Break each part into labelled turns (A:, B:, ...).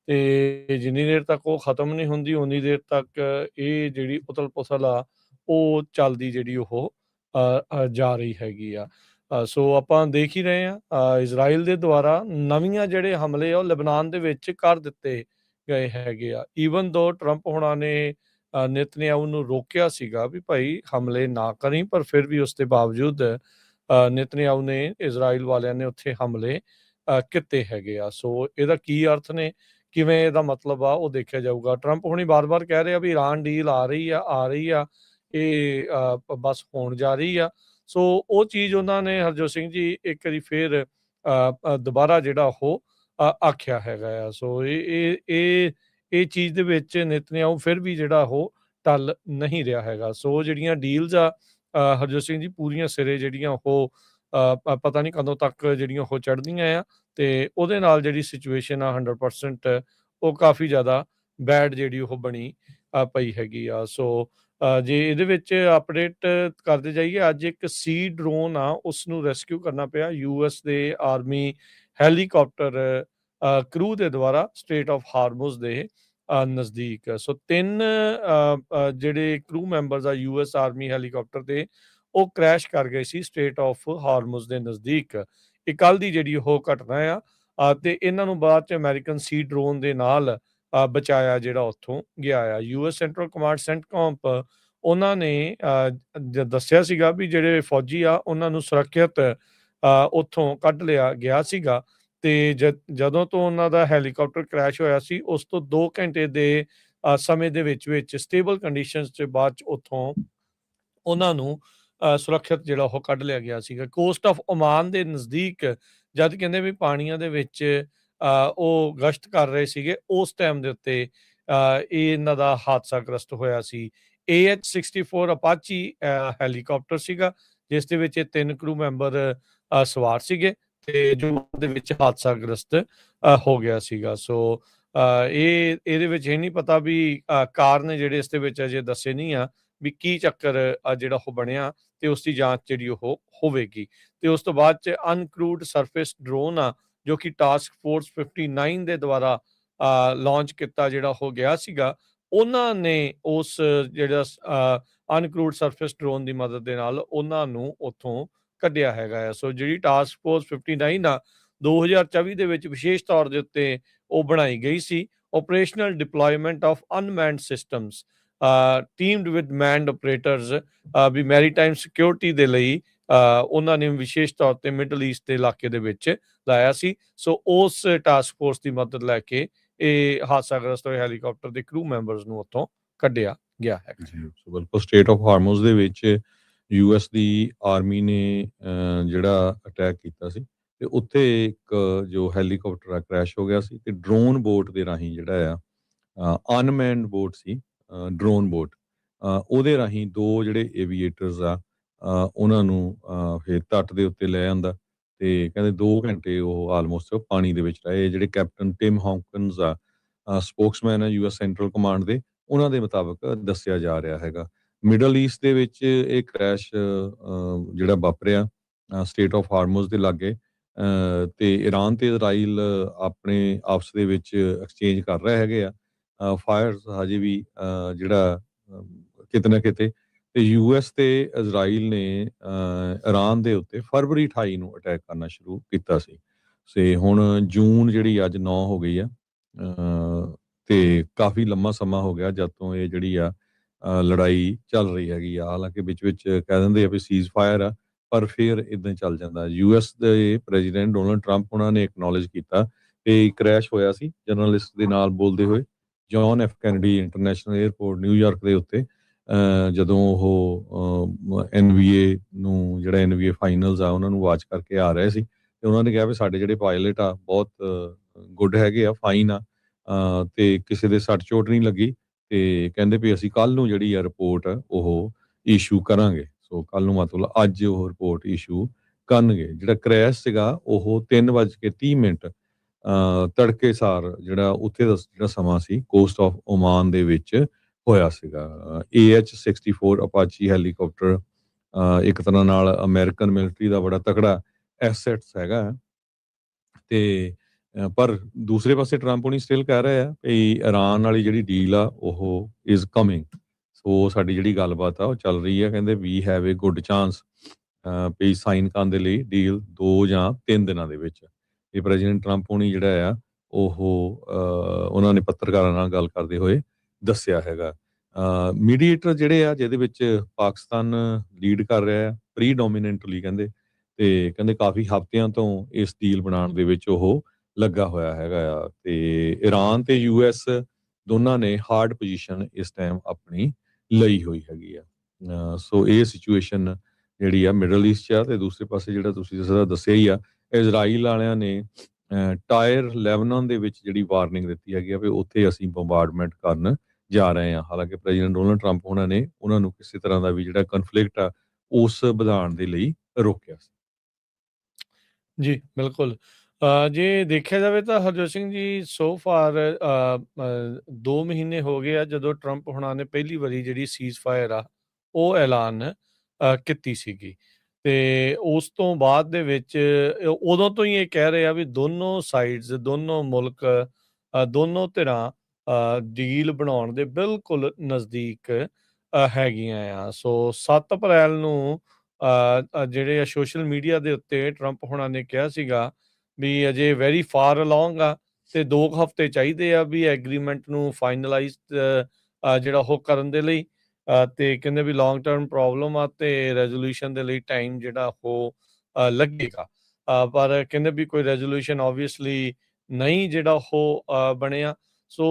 A: ਤੇ ਜਿੰਨੀ ਦੇਰ ਤੱਕ ਉਹ ਖਤਮ ਨਹੀਂ ਹੁੰਦੀ ਉਨੀ ਦੇਰ ਤੱਕ ਇਹ ਜਿਹੜੀ ਉਥਲ-ਪੁਥਲ ਆ ਉਹ ਚੱਲਦੀ ਜਿਹੜੀ ਉਹ ਜਾ ਰਹੀ ਹੈਗੀ ਆ। ਸੋ ਆਪਾਂ ਦੇਖ ਹੀ ਰਹੇ ਹਾਂ ਇਜ਼ਰਾਈਲ ਦੇ ਦੁਆਰਾ ਨਵੀਆਂ ਜਿਹੜੇ ਹਮਲੇ ਆ ਉਹ ਲਬਨਾਨ ਦੇ ਵਿੱਚ ਕਰ ਦਿੱਤੇ ਗਏ ਹੈਗੇ ਆ। ਈਵਨ ਦੋ ਟਰੰਪ ਹੋਣਾ ਨੇ ਨੇਤਨਯਾਹੂ ਨੂੰ ਰੋਕਿਆ ਸੀਗਾ ਵੀ ਭਾਈ ਹਮਲੇ ਨਾ ਕਰੀਂ, ਪਰ ਫਿਰ ਵੀ ਉਸ ਦੇ ਬਾਵਜੂਦ ਨੇਤਨਯਾਹੂ ਨੇ ਇਜ਼ਰਾਈਲ ਵਾਲਿਆਂ ਨੇ ਉੱਥੇ ਹਮਲੇ ਕੀਤੇ ਹੈਗੇ ਆ। ਸੋ ਇਹਦਾ ਕੀ ਅਰਥ ਨੇ, ਕਿਵੇਂ ਇਹਦਾ ਮਤਲਬ ਆ ਉਹ ਦੇਖਿਆ ਜਾਊਗਾ। ਟਰੰਪ ਹੁਣੀ ਬਾਰ-ਬਾਰ ਕਹਿ ਰਹੇ ਆ ਵੀ ਇਰਾਨ ਡੀਲ ਆ ਰਹੀ ਆ, ਇਹ ਬਸ ਹੋਣ ਜਾ ਰਹੀ ਆ। ਸੋ ਉਹ ਚੀਜ਼ ਉਹਨਾਂ ਨੇ ਹਰਜੋਤ ਸਿੰਘ ਜੀ ਇੱਕ ਵਾਰੀ ਫਿਰ ਦੁਬਾਰਾ ਜਿਹੜਾ ਉਹ ਆਖਿਆ ਹੈਗਾ ਆ। ਸੋ ਇਹ ਚੀਜ਼ ਦੇ ਵਿੱਚ ਨੇਤਨਯਾਹੂ ਫਿਰ ਵੀ ਜਿਹੜਾ ਉਹ ਟਲ ਨਹੀਂ ਰਿਹਾ ਹੈਗਾ। ਸੋ ਜਿਹੜੀਆਂ ਡੀਲਸ ਆ ਹਰਜੋਤ ਸਿੰਘ ਜੀ ਪੂਰੀਆਂ ਸਿਰੇ ਜਿਹੜੀਆਂ ਉਹ ਪਤਾ ਨਹੀਂ ਕਦੋਂ ਤੱਕ ਜਿਹੜੀਆਂ ਉਹ ਚੜ੍ਹਦੀਆਂ ਆ, ਤੇ ਉਹਦੇ ਨਾਲ ਜਿਹੜੀ ਸਿਚੁਏਸ਼ਨ ਆ 100% ਉਹ ਕਾਫੀ ਜ਼ਿਆਦਾ ਬੈਡ ਜਿਹੜੀ ਉਹ ਬਣੀ ਪਈ ਹੈਗੀ ਆ। ਸੋ ਜੇ ਇਹਦੇ ਵਿੱਚ ਅਪਡੇਟ ਕਰਦੇ ਜਾਈਏ, ਅੱਜ ਇੱਕ ਸੀ ਡਰੋਨ ਆ ਉਸ ਨੂੰ ਰੈਸਕਿਊ ਕਰਨਾ ਪਿਆ US ਦੇ ਆਰਮੀ ਹੈਲੀਕਾਪਟਰ ਕਰੂ ਦੇ ਦੁਆਰਾ ਸਟ੍ਰੇਟ ਆਫ ਹਾਰਮੁਜ਼ ਦੇ ਨਜ਼ਦੀਕ। ਸੋ 3 ਜਿਹੜੇ ਕਰੂ ਮੈਂਬਰਸ ਆ US ਆਰਮੀ ਹੈਲੀਕਾਪਟਰ ਦੇ, ਉਹ ਕ੍ਰੈਸ਼ ਕਰ ਗਏ ਸੀ ਸਟ੍ਰੇਟ ਆਫ ਹਾਰਮੁਜ਼ ਦੇ ਨਜ਼ਦੀਕ। ਇਹ ਕੱਲ੍ਹ ਦੀ ਜਿਹੜੀ ਉਹ ਘਟਨਾ ਆ ਤੇ ਇਹਨਾਂ ਨੂੰ ਬਾਅਦ ਚ ਅਮਰੀਕਨ ਸੀ ਡਰੋਨ ਦੇ ਨਾਲ ਬਚਾਇਆ ਜਿਹੜਾ ਉੱਥੋਂ ਗਿਆ ਆ। US ਸੈਂਟਰਲ ਕਮਾਂਡ ਸੈਂਟਕੌਂਪ ਉਹਨਾਂ ਨੇ ਦੱਸਿਆ ਸੀਗਾ ਵੀ ਜਿਹੜੇ ਫੌਜੀ ਆ ਉਹਨਾਂ ਨੂੰ ਸੁਰੱਖਿਅਤ ਉੱਥੋਂ ਕੱਢ ਲਿਆ ਗਿਆ ਸੀਗਾ, ਤੇ ਜਦੋਂ ਤੋਂ ਉਹਨਾਂ ਦਾ ਹੈਲੀਕਾਪਟਰ ਕ੍ਰੈਸ਼ ਹੋਇਆ ਸੀ ਉਸ ਤੋਂ 2 ਘੰਟੇ ਦੇ ਸਮੇਂ ਦੇ ਵਿੱਚ ਸਟੇਬਲ ਕੰਡੀਸ਼ਨਸ 'ਚ ਬਾਅਦ 'ਚ ਉੱਥੋਂ ਉਹਨਾਂ ਨੂੰ ਸੁਰੱਖਿਅਤ ਜਿਹੜਾ ਉਹ ਕੱਢ ਲਿਆ ਗਿਆ ਸੀਗਾ ਕੋਸਟ ਆਫ ਓਮਾਨ ਦੇ ਨਜ਼ਦੀਕ। ਜਦ ਕਹਿੰਦੇ ਵੀ ਪਾਣੀਆਂ ਦੇ ਵਿੱਚ ਉਹ ਗਸ਼ਤ ਕਰ ਰਹੇ ਸੀਗੇ, ਉਸ ਟਾਈਮ ਦੇ ਉੱਤੇ ਇਹ ਇਹਨਾਂ ਦਾ ਹਾਦਸਾਗ੍ਰਸਤ ਹੋਇਆ ਸੀ। AH-64 ਅਪਾਚੀ ਹੈਲੀਕਾਪਟਰ ਸੀਗਾ, ਜਿਸ ਦੇ ਵਿੱਚ ਇਹ 3 ਕਰੂ ਮੈਂਬਰ ਸਵਾਰ ਸੀਗੇ, ਤੇ ਜੋ ਦੇ ਵਿੱਚ ਹਾਦਸਾਗ੍ਰਸਤ ਹੋ ਗਿਆ ਸੀਗਾ। ਸੋ ਇਹਦੇ ਵਿੱਚ ਇਹ ਨਹੀਂ ਪਤਾ ਵੀ ਕਾਰਨ ਜਿਹੜੇ ਇਸ ਦੇ ਵਿੱਚ ਅਜੇ ਦੱਸੇ ਨਹੀਂ ਆ ਵੀ ਕੀ ਚੱਕਰ ਜਿਹੜਾ ਉਹ ਬਣਿਆ, ਤੇ ਉਸ ਦੀ ਜਾਂਚ ਜਿਹੜੀ ਉਹ ਹੋਵੇਗੀ। ਤੇ ਉਸ ਤੋਂ ਬਾਅਦ ਚ ਅਨਕਰੂਡ ਸਰਫੇਸ ਡਰੋਨ ਆ ਜੋ ਕਿ ਟਾਸਕ ਫੋਰਸ 59 ਦੇ ਦੁਆਰਾ ਲਾਂਚ ਕੀਤਾ ਜਿਹੜਾ ਹੋ ਗਿਆ ਸੀਗਾ, ਉਹਨਾਂ ਨੇ ਉਸ ਜਿਹੜਾ ਅਨਕਰੂਡ ਸਰਫੇਸ ਡਰੋਨ ਦੀ ਮਦਦ ਦੇ ਨਾਲ ਉਹਨਾਂ ਨੂੰ ਉੱਥੋਂ ਕੱਢਿਆ ਹੈਗਾ ਆ। ਸੋ ਜਿਹੜੀ ਟਾਸਕ ਫੋਰਸ 59 ਆ 2024 ਦੇ ਵਿੱਚ ਵਿਸ਼ੇਸ਼ ਤੌਰ ਦੇ ਉੱਤੇ ਉਹ ਬਣਾਈ ਗਈ ਸੀ। Operational deployment of unmanned systems teamed with manned operators ਵੀ ਮੈਰੀਟਾਈਮ ਸਿਕਿਉਰਿਟੀ ਦੇ ਲਈ ਉਹਨਾਂ ਨੇ ਵਿਸ਼ੇਸ਼ ਤੌਰ ਤੇ ਮਿਡਲ ਈਸਟ ਦੇ ਇਲਾਕੇ ਦੇ ਵਿੱਚ ਲਾਇਆ ਸੀ। ਸੋ ਉਸ ਟਾਸਕ ਫੋਰਸ ਦੀ ਮਦਦ ਲੈ ਕੇ ਇਹ ਹਾਦਸਾਗ੍ਰਸਤ ਹੋਏ ਹੈਲੀਕਾਪਟਰ ਦੇ ਕਰੂ ਮੈਂਬਰਸ ਨੂੰ ਉੱਥੋਂ ਕੱਢਿਆ ਗਿਆ ਹੈ।
B: ਬਿਲਕੁਲ ਸਟੇਟ ਆਫ ਹਾਰਮੁਜ਼ ਦੇ ਵਿੱਚ US ਦੀ ਆਰਮੀ ਨੇ ਜਿਹੜਾ ਅਟੈਕ ਕੀਤਾ ਸੀ, ਤੇ ਉੱਥੇ ਇੱਕ ਜੋ ਹੈਲੀਕਾਪਟਰ ਆ ਕ੍ਰੈਸ਼ ਹੋ ਗਿਆ ਸੀ, ਤੇ ਡਰੋਨ ਬੋਟ ਦੇ ਰਾਹੀਂ ਜਿਹੜਾ ਆ ਅਨਮੈਨਡ ਬੋਟ ਸੀ, ਡਰੋਨ ਬੋਟ, ਉਹਦੇ ਰਾਹੀਂ 2 ਜਿਹੜੇ ਏਵੀਏਟਰਸ ਆ ਉਹਨਾਂ ਨੂੰ ਫਿਰ ਤੱਟ ਦੇ ਉੱਤੇ ਲੈ ਆਂਦਾ, ਤੇ ਕਹਿੰਦੇ 2 ਘੰਟੇ ਉਹ ਆਲਮੋਸਟ ਪਾਣੀ ਦੇ ਵਿੱਚ ਰਹੇ। ਜਿਹੜੇ ਕੈਪਟਨ ਟਿਮ ਹੌਂਕਨਸ ਆ ਸਪੋਕਸਮੈਨ ਆ US ਸੈਂਟਰਲ ਕਮਾਂਡ ਦੇ, ਉਹਨਾਂ ਦੇ ਮੁਤਾਬਕ ਦੱਸਿਆ ਜਾ ਰਿਹਾ ਹੈਗਾ। ਮਿਡਲ ਈਸਟ ਦੇ ਵਿੱਚ ਇਹ ਕ੍ਰੈਸ਼ ਜਿਹੜਾ ਵਾਪਰਿਆ ਸਟੇਟ ਆਫ ਹਾਰਮੁਜ਼ ਦੇ ਲਾਗੇ, ਤੇ ਈਰਾਨ ਤੇ ਇਜ਼ਰਾਈਲ ਆਪਣੇ ਆਪਸ ਦੇ ਵਿੱਚ ਐਕਸਚੇਂਜ ਕਰ ਰਹੇ ਹੈਗੇ ਆ ਫਾਇਰਸ ਹਜੇ ਵੀ ਜਿਹੜਾ ਕਿਤੇ ਨਾ ਕਿਤੇ। ਤੇ US ਤੇ ਇਜ਼ਰਾਈਲ ਨੇ ਈਰਾਨ ਦੇ ਉੱਤੇ ਫਰਵਰੀ 28 ਨੂੰ ਅਟੈਕ ਕਰਨਾ ਸ਼ੁਰੂ ਕੀਤਾ ਸੀ। ਤੇ ਹੁਣ ਜੂਨ ਜਿਹੜੀ ਅੱਜ 9 ਹੋ ਗਈ ਆ, ਤੇ ਕਾਫੀ ਲੰਮਾ ਸਮਾਂ ਹੋ ਗਿਆ ਜਦ ਤੋਂ ਇਹ ਜਿਹੜੀ ਆ ਲੜਾਈ ਚੱਲ ਰਹੀ ਹੈਗੀ ਆ। ਹਾਲਾਂਕਿ ਵਿੱਚ ਕਹਿ ਦਿੰਦੇ ਆ ਵੀ ਸੀਜ਼ ਫਾਇਰ ਆ, ਪਰ ਫਿਰ ਇਦਾਂ ਚੱਲ ਜਾਂਦਾ। US ਦੇ ਪ੍ਰੈਜ਼ੀਡੈਂਟ ਡੋਨਲਡ ਟਰੰਪ ਉਹਨਾਂ ਨੇ ਐਕਨੋਲਜ ਕੀਤਾ ਕਿ ਕ੍ਰੈਸ਼ ਹੋਇਆ ਸੀ ਜਰਨਲਿਸਟ ਦੇ ਨਾਲ ਬੋਲਦੇ ਹੋਏ John F Kennedy international airport New York ਦੇ ਉੱਤੇ, ਜਦੋਂ ਉਹ NBA ਨੂੰ ਜਿਹੜਾ NBA ਫਾਈਨਲਸ ਆ ਉਹਨਾਂ ਨੂੰ ਵਾਚ ਕਰਕੇ ਆ ਰਹੇ ਸੀ, ਤੇ ਉਹਨਾਂ ਨੇ ਕਿਹਾ ਵੀ ਸਾਡੇ ਜਿਹੜੇ ਪਾਇਲਟ ਆ ਬਹੁਤ ਗੁੱਡ ਹੈਗੇ ਆ, ਫਾਈਨ ਆ, ਤੇ ਕਿਸੇ ਦੇ ਸੱਟ ਚੋਟ ਨਹੀਂ ਲੱਗੀ, ਤੇ ਕਹਿੰਦੇ ਵੀ ਅਸੀਂ ਕੱਲ ਨੂੰ ਜਿਹੜੀ ਆ ਰਿਪੋਰਟ ਉਹ ਇਸ਼ੂ ਕਰਾਂਗੇ। ਸੋ ਕੱਲ ਨੂੰ ਮਤਲਬ ਅੱਜ ਉਹ ਰਿਪੋਰਟ ਇਸ਼ੂ ਕਰਨਗੇ। ਜਿਹੜਾ ਕ੍ਰੈਸ਼ ਸੀਗਾ ਉਹ 3:30 ਤੜਕੇ ਸਾਰ ਜਿਹੜਾ ਉੱਥੇ ਦਾ ਜਿਹੜਾ ਸਮਾਂ ਸੀ ਕੋਸਟ ਆਫ ਓਮਾਨ ਦੇ ਵਿੱਚ ਹੋਇਆ ਸੀਗਾ। AH-64 ਅਪਾਚੀ ਹੈਲੀਕਾਪਟਰ ਇੱਕ ਤਰ੍ਹਾਂ ਨਾਲ ਅਮਰੀਕਨ ਮਿਲਟਰੀ ਦਾ ਬੜਾ ਤਕੜਾ ਐਸੈਟਸ ਹੈਗਾ, ਤੇ ਪਰ ਦੂਸਰੇ ਪਾਸੇ ਟਰੰਪ ਹੁਣੀ ਸਟਿਲ ਕਹਿ ਰਹੇ ਆ ਵੀ ਇਰਾਨ ਵਾਲੀ ਜਿਹੜੀ ਡੀਲ ਆ ਉਹ ਇਜ਼ ਕਮਿੰਗ। ਸੋ ਸਾਡੀ ਜਿਹੜੀ ਗੱਲਬਾਤ ਆ ਉਹ ਚੱਲ ਰਹੀ ਆ। ਕਹਿੰਦੇ we have a good chance ਵੀ ਸਾਈਨ ਕਰਨ ਦੇ ਲਈ ਡੀਲ 2 ਜਾਂ 3 ਦਿਨਾਂ ਦੇ ਵਿੱਚ। ਇਹ ਪ੍ਰੈਜ਼ੀਡੈਂਟ ਟਰੰਪ ਹੁਣੀ ਜਿਹੜਾ ਆ ਉਹ ਉਹਨਾਂ ਨੇ ਪੱਤਰਕਾਰਾਂ ਨਾਲ ਗੱਲ ਕਰਦੇ ਹੋਏ ਦੱਸਿਆ ਹੈਗਾ। ਮੀਡੀਏਟਰ ਜਿਹੜੇ ਆ ਜਿਹਦੇ ਵਿੱਚ ਪਾਕਿਸਤਾਨ ਲੀਡ ਕਰ ਰਿਹਾ ਆ ਪ੍ਰੀਡੋਮੀਨੈਂਟਲੀ ਕਹਿੰਦੇ, ਤੇ ਕਹਿੰਦੇ ਕਾਫੀ ਹਫ਼ਤਿਆਂ ਤੋਂ ਇਸ ਡੀਲ ਬਣਾਉਣ ਦੇ ਵਿੱਚ ਉਹ ਲੱਗਾ ਹੋਇਆ ਹੈਗਾ ਆ। ਤੇ ਇਰਾਨ ਤੇ ਯੂਐਸ ਦੋਨਾਂ ਨੇ ਹਾਰਡ ਪੋਜੀਸ਼ਨ ਇਸ ਟਾਈਮ ਆਪਣੀ ਲਈ ਹੋਈ ਹੈਗੀ ਆ। ਸੋ ਇਹ ਸਿਚੁਏਸ਼ਨ ਜਿਹੜੀ ਆ ਮਿਡਲ ਈਸਟ 'ਚ ਆ। ਤੇ ਦੂਸਰੇ ਪਾਸੇ ਜਿਹੜਾ ਤੁਸੀਂ ਦੱਸਿਆ ਹੀ ਆ, ਇਜ਼ਰਾਈਲ ਵਾਲਿਆਂ ਨੇ ਟਾਇਰ ਲੈਬਨਾਨ ਦੇ ਵਿੱਚ ਜਿਹੜੀ ਵਾਰਨਿੰਗ ਦਿੱਤੀ ਹੈਗੀ ਆ ਵੀ ਉੱਥੇ ਅਸੀਂ ਬੰਬਾਰਡਮੈਂਟ ਕਰਨ ਜਾ ਰਹੇ ਹਾਂ। ਹਾਲਾਂਕਿ ਪ੍ਰੈਜ਼ੀਡੈਂਟ ਡੋਨਲਡ ਟਰੰਪ ਉਹਨਾਂ ਨੇ ਉਹਨਾਂ ਨੂੰ ਕਿਸੇ ਤਰ੍ਹਾਂ ਦਾ ਵੀ ਜਿਹੜਾ ਕਨਫਲਿਕਟ ਆ ਉਸ ਵਧਾਉਣ ਦੇ ਲਈ ਰੋਕਿਆ ਸੀ।
A: ਜੀ, ਬਿਲਕੁਲ। ਜੇ ਦੇਖਿਆ ਜਾਵੇ ਤਾਂ ਹਰਜੋਤ ਸਿੰਘ ਜੀ, ਸੋ ਫਾਰ 2 ਮਹੀਨੇ ਹੋ ਗਏ ਆ ਜਦੋਂ ਟਰੰਪ ਹੁਣਾਂ ਨੇ ਪਹਿਲੀ ਵਾਰੀ ਜਿਹੜੀ ਸੀਜ਼ਫਾਇਰ ਆ ਉਹ ਐਲਾਨ ਕੀਤੀ ਸੀਗੀ। ਤੇ ਉਸ ਤੋਂ ਬਾਅਦ ਦੇ ਵਿੱਚ ਉਦੋਂ ਤੋਂ ਹੀ ਇਹ ਕਹਿ ਰਹੇ ਆ ਵੀ ਦੋਨੋਂ ਸਾਈਡਸ, ਦੋਨੋਂ ਮੁਲਕ, ਦੋਨੋਂ ਧਿਰਾਂ ਡੀਲ ਬਣਾਉਣ ਦੇ ਬਿਲਕੁਲ ਨਜ਼ਦੀਕ ਹੈਗੀਆਂ ਆ। ਸੋ 7 ਅਪ੍ਰੈਲ ਨੂੰ ਜਿਹੜੇ ਆ ਸੋਸ਼ਲ ਮੀਡੀਆ ਦੇ ਉੱਤੇ ਟਰੰਪ ਹੁਣਾਂ ਨੇ ਕਿਹਾ ਸੀਗਾ ਵੀ ਅਜੇ ਵੈਰੀ ਫਾਰ ਅਲੋਂਗ ਆ ਤੇ 2 ਹਫ਼ਤੇ ਚਾਹੀਦੇ ਆ ਵੀ ਐਗਰੀਮੈਂਟ ਨੂੰ ਫਾਈਨਲਾਈਜ਼ ਜਿਹੜਾ ਉਹ ਕਰਨ ਦੇ ਲਈ। ਤੇ ਕਹਿੰਦੇ ਵੀ ਲੌਂਗ ਟਰਮ ਪ੍ਰੋਬਲਮ ਆ ਤੇ ਰੈਜ਼ੋਲੂਸ਼ਨ ਦੇ ਲਈ ਟਾਈਮ ਜਿਹੜਾ ਉਹ ਲੱਗੇਗਾ। ਪਰ ਕਹਿੰਦੇ ਵੀ ਕੋਈ ਰੈਜ਼ੋਲੂਸ਼ਨ ਓਬਵੀਅਸਲੀ ਨਹੀਂ ਜਿਹੜਾ ਉਹ ਬਣਿਆ। ਸੋ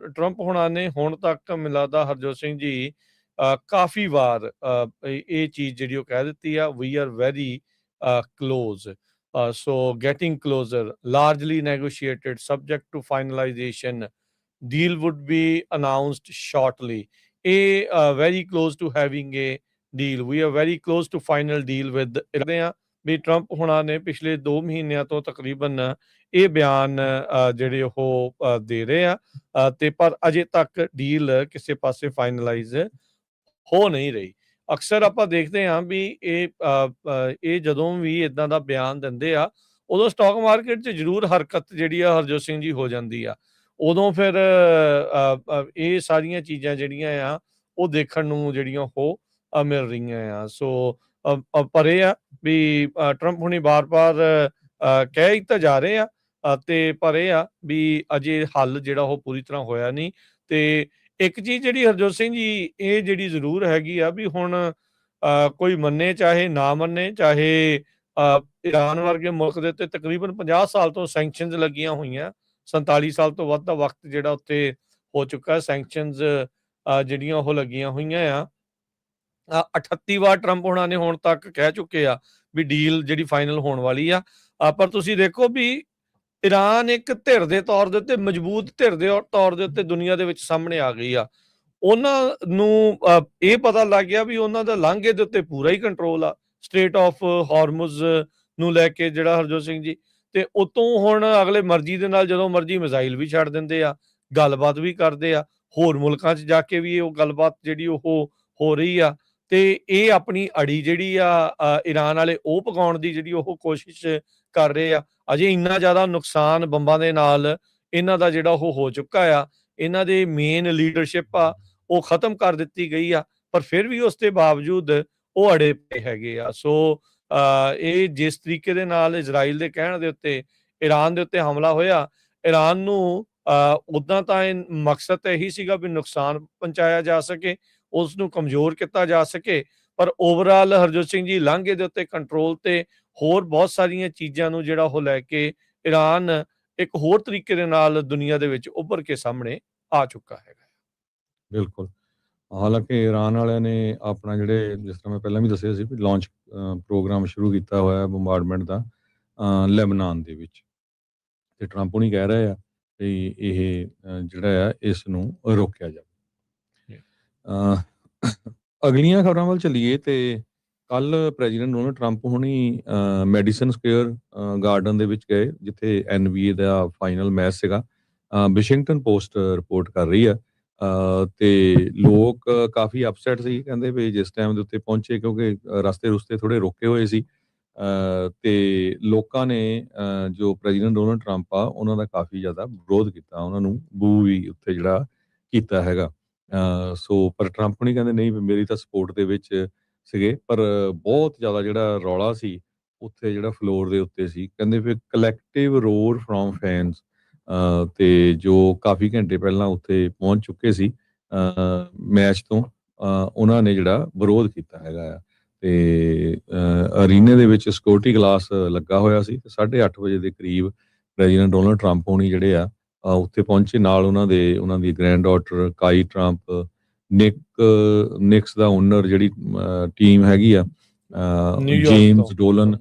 A: ਟਰੰਪ ਹੁਣਾਂ ਨੇ ਹੁਣ ਤੱਕ ਮੈਨੂੰ ਲੱਗਦਾ ਹਰਜੋਤ ਸਿੰਘ ਜੀ ਕਾਫੀ ਵਾਰ ਇਹ ਚੀਜ਼ ਜਿਹੜੀ ਉਹ ਕਹਿ ਦਿੱਤੀ ਆ, we are very close. So getting closer, largely negotiated, subject to finalization. Deal would be announced shortly. Very close to having a deal. We are very close to final deal with Iran. ਵੀ Trump ਹੁਣਾਂ ਨੇ ਪਿਛਲੇ 2 ਮਹੀਨਿਆਂ ਤੋਂ ਤਕਰੀਬਨ ਇਹ ਬਿਆਨ ਜਿਹੜੇ ਉਹ ਦੇ ਰਹੇ ਆ ਤੇ ਪਰ ਅਜੇ ਤੱਕ ਡੀਲ ਕਿਸੇ ਪਾਸੇ ਫਾਈਨਲਾਈਜ਼ ਹੋ ਨਹੀਂ ਰਹੀ। ਅਕਸਰ ਆਪਾਂ ਦੇਖਦੇ ਹਾਂ ਵੀ ਇਹ ਜਦੋਂ ਵੀ ਇਦਾਂ ਦਾ ਬਿਆਨ ਦਿੰਦੇ ਆ ਉਦੋਂ ਸਟਾਕ ਮਾਰਕੀਟ 'ਚ ਜ਼ਰੂਰ ਹਰਕਤ ਜਿਹੜੀ ਆ ਹਰਜੋਤ ਸਿੰਘ ਜੀ ਹੋ ਜਾਂਦੀ ਆ। ਉਦੋਂ ਫਿਰ ਇਹ ਸਾਰੀਆਂ ਚੀਜ਼ਾਂ ਜਿਹੜੀਆਂ ਆ ਉਹ ਦੇਖਣ ਨੂੰ ਜਿਹੜੀਆਂ ਉਹ ਮਿਲ ਰਹੀਆਂ ਆ। ਸੋ ਪਰ ਇਹ ਆ ਵੀ ਟਰੰਪ ਹੁਣੀ ਬਾਰ-ਬਾਰ ਕਹਿ ਹੀ ਤਾਂ ਜਾ ਰਹੇ ਆ ਤੇ ਪਰ ਇਹ ਆ ਵੀ ਅਜੇ ਹੱਲ ਜਿਹੜਾ ਉਹ ਪੂਰੀ ਤਰ੍ਹਾਂ ਹੋਇਆ ਨਹੀਂ। ਤੇ ਇੱਕ ਚੀਜ਼ ਜਿਹੜੀ ਹਰਜੋਤ ਸਿੰਘ ਜੀ ਇਹ ਜਿਹੜੀ ਜ਼ਰੂਰ ਹੈਗੀ ਆ ਵੀ ਹੁਣ ਕੋਈ ਮੰਨੇ ਚਾਹੇ ਨਾ ਮੰਨੇ, ਚਾਹੇ ਇਰਾਨ ਵਰਗੇ ਮੁਲਕ ਦੇ ਉੱਤੇ ਤਕਰੀਬਨ 50 ਸਾਲ ਤੋਂ ਸੈਂਕਸ਼ਨਸ ਲੱਗੀਆਂ ਹੋਈਆਂ। 47 ਸਾਲ ਤੋਂ ਵੱਧ ਦਾ ਵਕਤ ਜਿਹੜਾ ਉੱਤੇ ਹੋ ਚੁੱਕਾ ਸੈਂਕਸ਼ਨਸ ਜਿਹੜੀਆਂ ਉਹ ਲੱਗੀਆਂ ਹੋਈਆਂ ਆ। 38 ਵਾਰ ਟਰੰਪ ਹੁਣਾਂ ਨੇ ਹੁਣ ਤੱਕ ਕਹਿ ਚੁੱਕੇ ਆ ਵੀ ਡੀਲ ਜਿਹੜੀ ਫਾਈਨਲ ਹੋਣ ਵਾਲੀ ਆ। ਪਰ ਤੁਸੀਂ ਦੇਖੋ ਵੀ ਇਰਾਨ ਇੱਕ ਧਿਰ ਦੇ ਤੌਰ ਦੇ ਉੱਤੇ, ਮਜ਼ਬੂਤ ਧਿਰ ਦੇ ਤੌਰ ਦੇ ਉੱਤੇ ਦੁਨੀਆ ਦੇ ਵਿੱਚ ਸਾਹਮਣੇ ਆ ਗਈ ਆ। ਉਹਨਾਂ ਨੂੰ ਇਹ ਪਤਾ ਲੱਗ ਗਿਆ ਵੀ ਉਹਨਾਂ ਦਾ ਲਾਂਘੇ ਦੇ ਉੱਤੇ ਪੂਰਾ ਹੀ ਕੰਟਰੋਲ ਆ, ਸਟ੍ਰੇਟ ਆਫ ਹਾਰਮੁਜ਼ ਨੂੰ ਲੈ ਕੇ ਜਿਹੜਾ ਹਰਜੋਤ ਸਿੰਘ ਜੀ। ਤੇ ਉਤੋਂ ਹੁਣ ਅਗਲੇ ਮਰਜ਼ੀ ਦੇ ਨਾਲ ਜਦੋਂ ਮਰਜ਼ੀ ਮਿਜ਼ਾਈਲ ਵੀ ਛੱਡ ਦਿੰਦੇ ਆ, ਗੱਲਬਾਤ ਵੀ ਕਰਦੇ ਆ, ਹੋਰ ਮੁਲਕਾਂ 'ਚ ਜਾ ਕੇ ਵੀ ਉਹ ਗੱਲਬਾਤ ਜਿਹੜੀ ਉਹ ਹੋ ਰਹੀ ਆ। ਤੇ ਇਹ ਆਪਣੀ ਅੜੀ ਜਿਹੜੀ ਆ ਇਰਾਨ ਵਾਲੇ ਉਹ ਪਕਾਉਣ ਦੀ ਜਿਹੜੀ ਉਹ ਕੋਸ਼ਿਸ਼ ਕਰ ਰਹੇ ਆ। ਅਜੇ ਇੰਨਾ ਜ਼ਿਆਦਾ ਨੁਕਸਾਨ ਬੰਬਾਂ ਦੇ ਨਾਲ ਇਹਨਾਂ ਦਾ ਜਿਹੜਾ ਉਹ ਹੋ ਚੁੱਕਾ ਆ, ਇਹਨਾਂ ਦੇ ਮੇਨ ਲੀਡਰਸ਼ਿਪ ਆ ਉਹ ਖਤਮ ਕਰ ਦਿੱਤੀ ਗਈ ਆ, ਪਰ ਫਿਰ ਵੀ ਉਸ ਦੇ ਬਾਵਜੂਦ ਉਹ ਅੜੇ ਪਏ ਹੈਗੇ ਆ। ਸੋ ਇਹ ਜਿਸ ਤਰੀਕੇ ਦੇ ਨਾਲ ਇਜ਼ਰਾਈਲ ਦੇ ਕਹਿਣ ਦੇ ਉੱਤੇ ਇਰਾਨ ਦੇ ਉੱਤੇ ਹਮਲਾ ਹੋਇਆ, ਇਰਾਨ ਨੂੰ ਉੱਦਾਂ ਤਾਂ ਇਹ ਮਕਸਦ ਇਹੀ ਸੀਗਾ ਵੀ ਨੁਕਸਾਨ ਪਹੁੰਚਾਇਆ ਜਾ ਸਕੇ, ਉਸ ਨੂੰ ਕਮਜ਼ੋਰ ਕੀਤਾ ਜਾ ਸਕੇ। ਪਰ ਓਵਰਆਲ ਹਰਜੋਤ ਸਿੰਘ ਜੀ ਲਾਂਘੇ ਦੇ ਉੱਤੇ ਕੰਟਰੋਲ ਤੇ ਹੋਰ ਬਹੁਤ ਸਾਰੀਆਂ ਚੀਜ਼ਾਂ ਨੂੰ ਜਿਹੜਾ ਉਹ ਲੈ ਕੇ ਇਰਾਨ ਇੱਕ ਹੋਰ ਤਰੀਕੇ ਦੇ ਨਾਲ ਦੁਨੀਆ ਦੇ ਵਿੱਚ ਉੱਭਰ ਕੇ ਸਾਹਮਣੇ ਆ ਚੁੱਕਾ ਹੈਗਾ।
B: ਬਿਲਕੁਲ। ਹਾਲਾਂਕਿ ਇਰਾਨ ਵਾਲਿਆਂ ਨੇ ਆਪਣਾ ਜਿਹੜੇ ਜਿਸ ਤਰ੍ਹਾਂ ਮੈਂ ਪਹਿਲਾਂ ਵੀ ਦੱਸਿਆ ਸੀ ਵੀ ਲਾਂਚ ਪ੍ਰੋਗਰਾਮ ਸ਼ੁਰੂ ਕੀਤਾ ਹੋਇਆ ਬੰਬਾਰਡਮੈਂਟ ਦਾ ਲੈਬਨਾਨ ਦੇ ਵਿੱਚ। ਤੇ ਟਰੰਪ ਹੁਣੀ ਕਹਿ ਰਹੇ ਆ ਵੀ ਇਹ ਜਿਹੜਾ ਆ ਇਸ ਨੂੰ ਰੋਕਿਆ ਜਾਵੇ। ਅਗਲੀਆਂ ਖਬਰਾਂ ਵੱਲ ਚੱਲੀਏ ਤੇ ਕੱਲ ਪ੍ਰੈਜ਼ੀਡੈਂਟ ਡੋਨਲਡ ਟਰੰਪ ਹੁਣੀ ਮੈਡੀਸਨ ਸਕੁਏਅਰ ਗਾਰਡਨ ਦੇ ਵਿੱਚ ਗਏ ਜਿੱਥੇ NBA ਦਾ ਫਾਈਨਲ ਮੈਚ ਸੀਗਾ। ਵਾਸ਼ਿੰਗਟਨ ਪੋਸਟ ਰਿਪੋਰਟ ਕਰ ਰਹੀ ਆ ਤੇ ਲੋਕ ਕਾਫੀ ਅਪਸੈਟ ਸੀ, ਕਹਿੰਦੇ ਵੀ ਜਿਸ ਟਾਈਮ ਦੇ ਉੱਤੇ ਪਹੁੰਚੇ ਕਿਉਂਕਿ ਰਸਤੇ ਥੋੜੇ ਰੋਕੇ ਹੋਏ ਸੀ ਤੇ ਲੋਕਾਂ ਨੇ ਜੋ ਪ੍ਰੈਜ਼ੀਡੈਂਟ ਡੋਨਲਡ ਟਰੰਪ ਆ ਉਹਨਾਂ ਦਾ ਕਾਫੀ ਜ਼ਿਆਦਾ ਵਿਰੋਧ ਕੀਤਾ, ਉਹਨਾਂ ਨੂੰ ਬੂ ਵੀ ਉੱਥੇ ਜਿਹੜਾ ਕੀਤਾ ਹੈਗਾ। ਸੋ ਪਰ ਟਰੰਪ ਨਹੀਂ, ਕਹਿੰਦੇ ਨਹੀਂ ਵੀ ਮੇਰੀ ਤਾਂ ਸਪੋਰਟ ਦੇ ਵਿੱਚ ਸੀਗੇ, ਪਰ ਬਹੁਤ ਜ਼ਿਆਦਾ ਜਿਹੜਾ ਰੌਲਾ ਸੀ ਉੱਥੇ ਜਿਹੜਾ ਫਲੋਰ ਦੇ ਉੱਤੇ ਸੀ, ਕਹਿੰਦੇ ਫਿਰ ਕਲੈਕਟਿਵ ਰੋਰ ਫਰੋਮ ਫੈਨਸ, ਤੇ ਜੋ ਕਾਫੀ ਘੰਟੇ ਪਹਿਲਾਂ ਉੱਥੇ ਪਹੁੰਚ ਚੁੱਕੇ ਸੀ ਮੈਚ ਤੋਂ, ਉਹਨਾਂ ਨੇ ਜਿਹੜਾ ਵਿਰੋਧ ਕੀਤਾ ਹੈਗਾ ਆ। ਤੇ ਅਰੀਨੇ ਦੇ ਵਿੱਚ ਸਿਕਿਉਰਿਟੀ ਗਲਾਸ ਲੱਗਾ ਹੋਇਆ ਸੀ ਤੇ 8:30 ਵਜੇ ਦੇ ਕਰੀਬ ਪ੍ਰੈਜ਼ੀਡੈਂਟ ਡੋਨਲਡ ਟਰੰਪ ਹੋਣੀ ਜਿਹੜੇ ਆ ਉੱਥੇ ਪਹੁੰਚੇ, ਨਾਲ ਉਹਨਾਂ ਦੀ ਗ੍ਰੈਂਡ ਡਾਟਰ ਕਾਈ ਟਰੰਪ, ਨਿਕਸ ਦਾ ਓਨਰ ਜਿਹੜੀ ਟੀਮ ਹੈਗੀ ਆ
A: ਨਿਊਯਾਰਕ
B: ਜੇਮਸ
A: ਤੋਂ।
B: ਡੋਲਨ,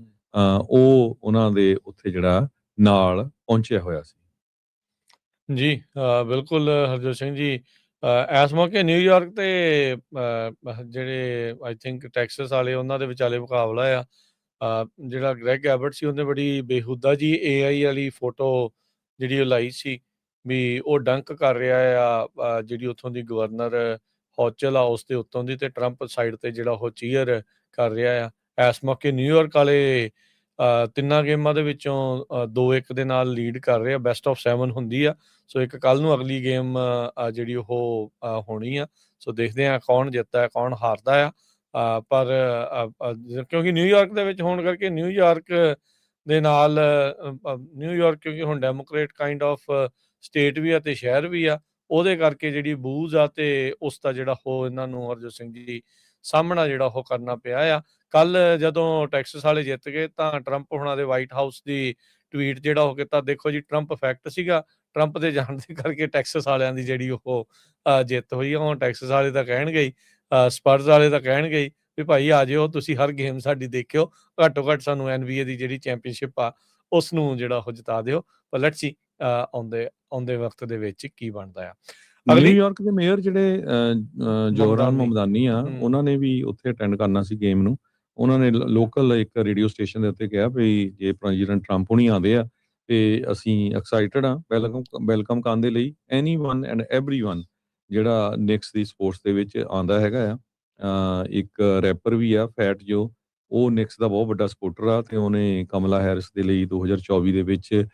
B: ਉਹ ਉਹਨਾਂ ਦੇ ਉੱਥੇ ਜਿਹੜਾ ਨਾਲ ਪਹੁੰਚਿਆ ਹੋਇਆ ਸੀ।
A: ਜੀ ਬਿਲਕੁਲ ਹਰਜੋਤ ਸਿੰਘ ਜੀ, ਇਸ ਮੌਕੇ ਨਿਊਯਾਰਕ ਤੇ ਜਿਹੜੇ ਆਈ ਥਿੰਕ ਟੈਕਸਸ ਵਾਲੇ ਉਹਨਾਂ ਦੇ ਵਿਚਾਲੇ ਮੁਕਾਬਲਾ ਆ। ਜਿਹੜਾ ਗ੍ਰੈਗ ਐਬਟ ਸੀ ਉਹਨੇ ਬੜੀ ਬੇਹੂਦਾ ਜੀ AI ਵਾਲੀ ਫੋਟੋ ਜਿਹੜੀ ਉਹ ਲਾਈ ਸੀ ਵੀ ਉਹ ਡੰਕ ਕਰ ਰਿਹਾ ਆ, ਜਿਹੜੀ ਉੱਥੋਂ ਦੀ ਗਵਰਨਰ ਹੌਚਲ ਆ ਉਸ ਦੇ ਉੱਤੋਂ ਦੀ, ਤੇ ਟਰੰਪ ਸਾਈਡ ਤੇ ਜਿਹੜਾ ਉਹ ਚੀਅਰ ਕਰ ਰਿਹਾ ਆ। ਇਸ ਮੌਕੇ ਨਿਊਯਾਰਕ ਵਾਲੇ ਤਿੰਨਾਂ ਗੇਮਾਂ ਦੇ ਵਿੱਚੋਂ 2-1 ਦੇ ਨਾਲ ਲੀਡ ਕਰ ਰਹੇ ਆ। ਬੈਸਟ ਆਫ 7 ਹੁੰਦੀ ਆ, ਸੋ ਇੱਕ ਕੱਲ ਨੂੰ ਅਗਲੀ ਗੇਮ ਜਿਹੜੀ ਉਹ ਹੋਣੀ ਆ। ਸੋ ਦੇਖਦੇ ਆ ਕੌਣ ਜਿੱਤਦਾ ਕੌਣ ਹਾਰਦਾ ਆ। ਪਰ ਕਿਉਂਕਿ ਨਿਊਯਾਰਕ ਦੇ ਵਿੱਚ ਹੋਣ ਕਰਕੇ ਨਿਊਯਾਰਕ ਦੇ ਨਾਲ ਨਿਊਯਾਰਕ ਕਿਉਂਕਿ ਹੁਣ ਡੈਮੋਕ੍ਰੇਟ ਕਾਈਂਡ ਆਫ ਸਟੇਟ ਵੀ ਆ ਤੇ ਸ਼ਹਿਰ ਵੀ ਆ, ਉਹਦੇ ਕਰਕੇ ਜਿਹੜੀ ਬੂਜ਼ ਆ ਤੇ ਉਸ ਦਾ ਜਿਹੜਾ ਉਹ ਇਹਨਾਂ ਨੂੰ ਹਰਜੋਤ ਸਿੰਘ ਜੀ ਸਾਹਮਣਾ ਜਿਹੜਾ ਉਹ ਕਰਨਾ ਪਿਆ ਆ। ਕੱਲ ਜਦੋਂ ਟੈਕਸਸ ਵਾਲੇ ਜਿੱਤ ਗਏ ਤਾਂ ਟਰੰਪ ਹੁਣਾਂ ਦੇ ਵਾਈਟ ਹਾਊਸ ਦੀ ਟਵੀਟ ਜਿਹੜਾ ਉਹ ਕੀਤਾ, ਦੇਖੋ ਜੀ ਟਰੰਪ ਇਫੈਕਟ ਸੀਗਾ, ਟਰੰਪ ਦੇ ਜਾਣ ਦੇ ਕਰਕੇ ਟੈਕਸਸ ਵਾਲਿਆਂ ਦੀ ਜਿਹੜੀ ਉਹ ਜਿੱਤ ਹੋਈ ਆ। ਹੁਣ ਟੈਕਸਸ ਵਾਲੇ ਤਾਂ ਕਹਿਣਗੇ ਹੀ, ਸਪਰਸ ਵਾਲੇ ਤਾਂ ਕਹਿਣਗੇ ਹੀ ਵੀ ਭਾਈ ਆ ਜਿਓ ਤੁਸੀਂ, ਹਰ ਗੇਮ ਸਾਡੀ ਦੇਖਿਓ, ਘੱਟੋ ਘੱਟ ਸਾਨੂੰ NBA ਦੀ ਜਿਹੜੀ ਚੈਂਪੀਅਨਸ਼ਿਪ ਆ ਉਸ ਨੂੰ ਜਿਹੜਾ ਉਹ ਜਿਤਾ ਦਿਓ। ਪਰ ਲੈਟਸ ਸੀ ਆਉਂਦੇ ਵਕਤ ਦੇ ਵਿੱਚ ਕੀ ਬਣਦਾ ਆ। ਅਗਲੀ
B: ਨਿਊਯਾਰਕ ਦੇ ਮੇਅਰ ਜਿਹੜੇ ਜੋਹਰਾਨ
A: ਮਮਦਾਨੀ।
B: ਮਮਦਾਨੀ ਆ, ਉਹਨਾਂ ਨੇ ਵੀ ਉੱਥੇ ਅਟੈਂਡ ਕਰਨਾ ਸੀ ਗੇਮ ਨੂੰ। ਉਹਨਾਂ ਨੇ ਲੋਕਲ ਇੱਕ ਰੇਡੀਓ ਸਟੇਸ਼ਨ ਦੇ ਉੱਤੇ ਕਿਹਾ ਵੀ ਜੇ ਪ੍ਰੈਜ਼ੀਡੈਂਟ ਟਰੰਪ ਹੁਣੀ ਆਉਂਦੇ ਆ ਤੇ ਅਸੀਂ ਐਕਸਾਈਟਡ ਆ ਵੈਲਕਮ ਕਰਨ ਦੇ ਲਈ, ਐਨੀਵਨ ਐਂਡ ਐਵਰੀਵਨ ਜਿਹੜਾ ਨਿਕਸ ਦੀ ਸਪੋਰਟਸ ਦੇ ਵਿੱਚ ਆਉਂਦਾ ਹੈਗਾ ਆ। ਇੱਕ ਰੈਪਰ ਵੀ ਆ ਫੈਟ ਜੋ, ਉਹ ਨਿਕਸ ਦਾ ਬਹੁਤ ਵੱਡਾ ਸਪੋਰਟਰ ਆ ਤੇ ਉਹਨੇ ਕਮਲਾ ਹੈਰਿਸ ਦੇ ਲਈ 2024 ਦੇ ਵਿੱਚ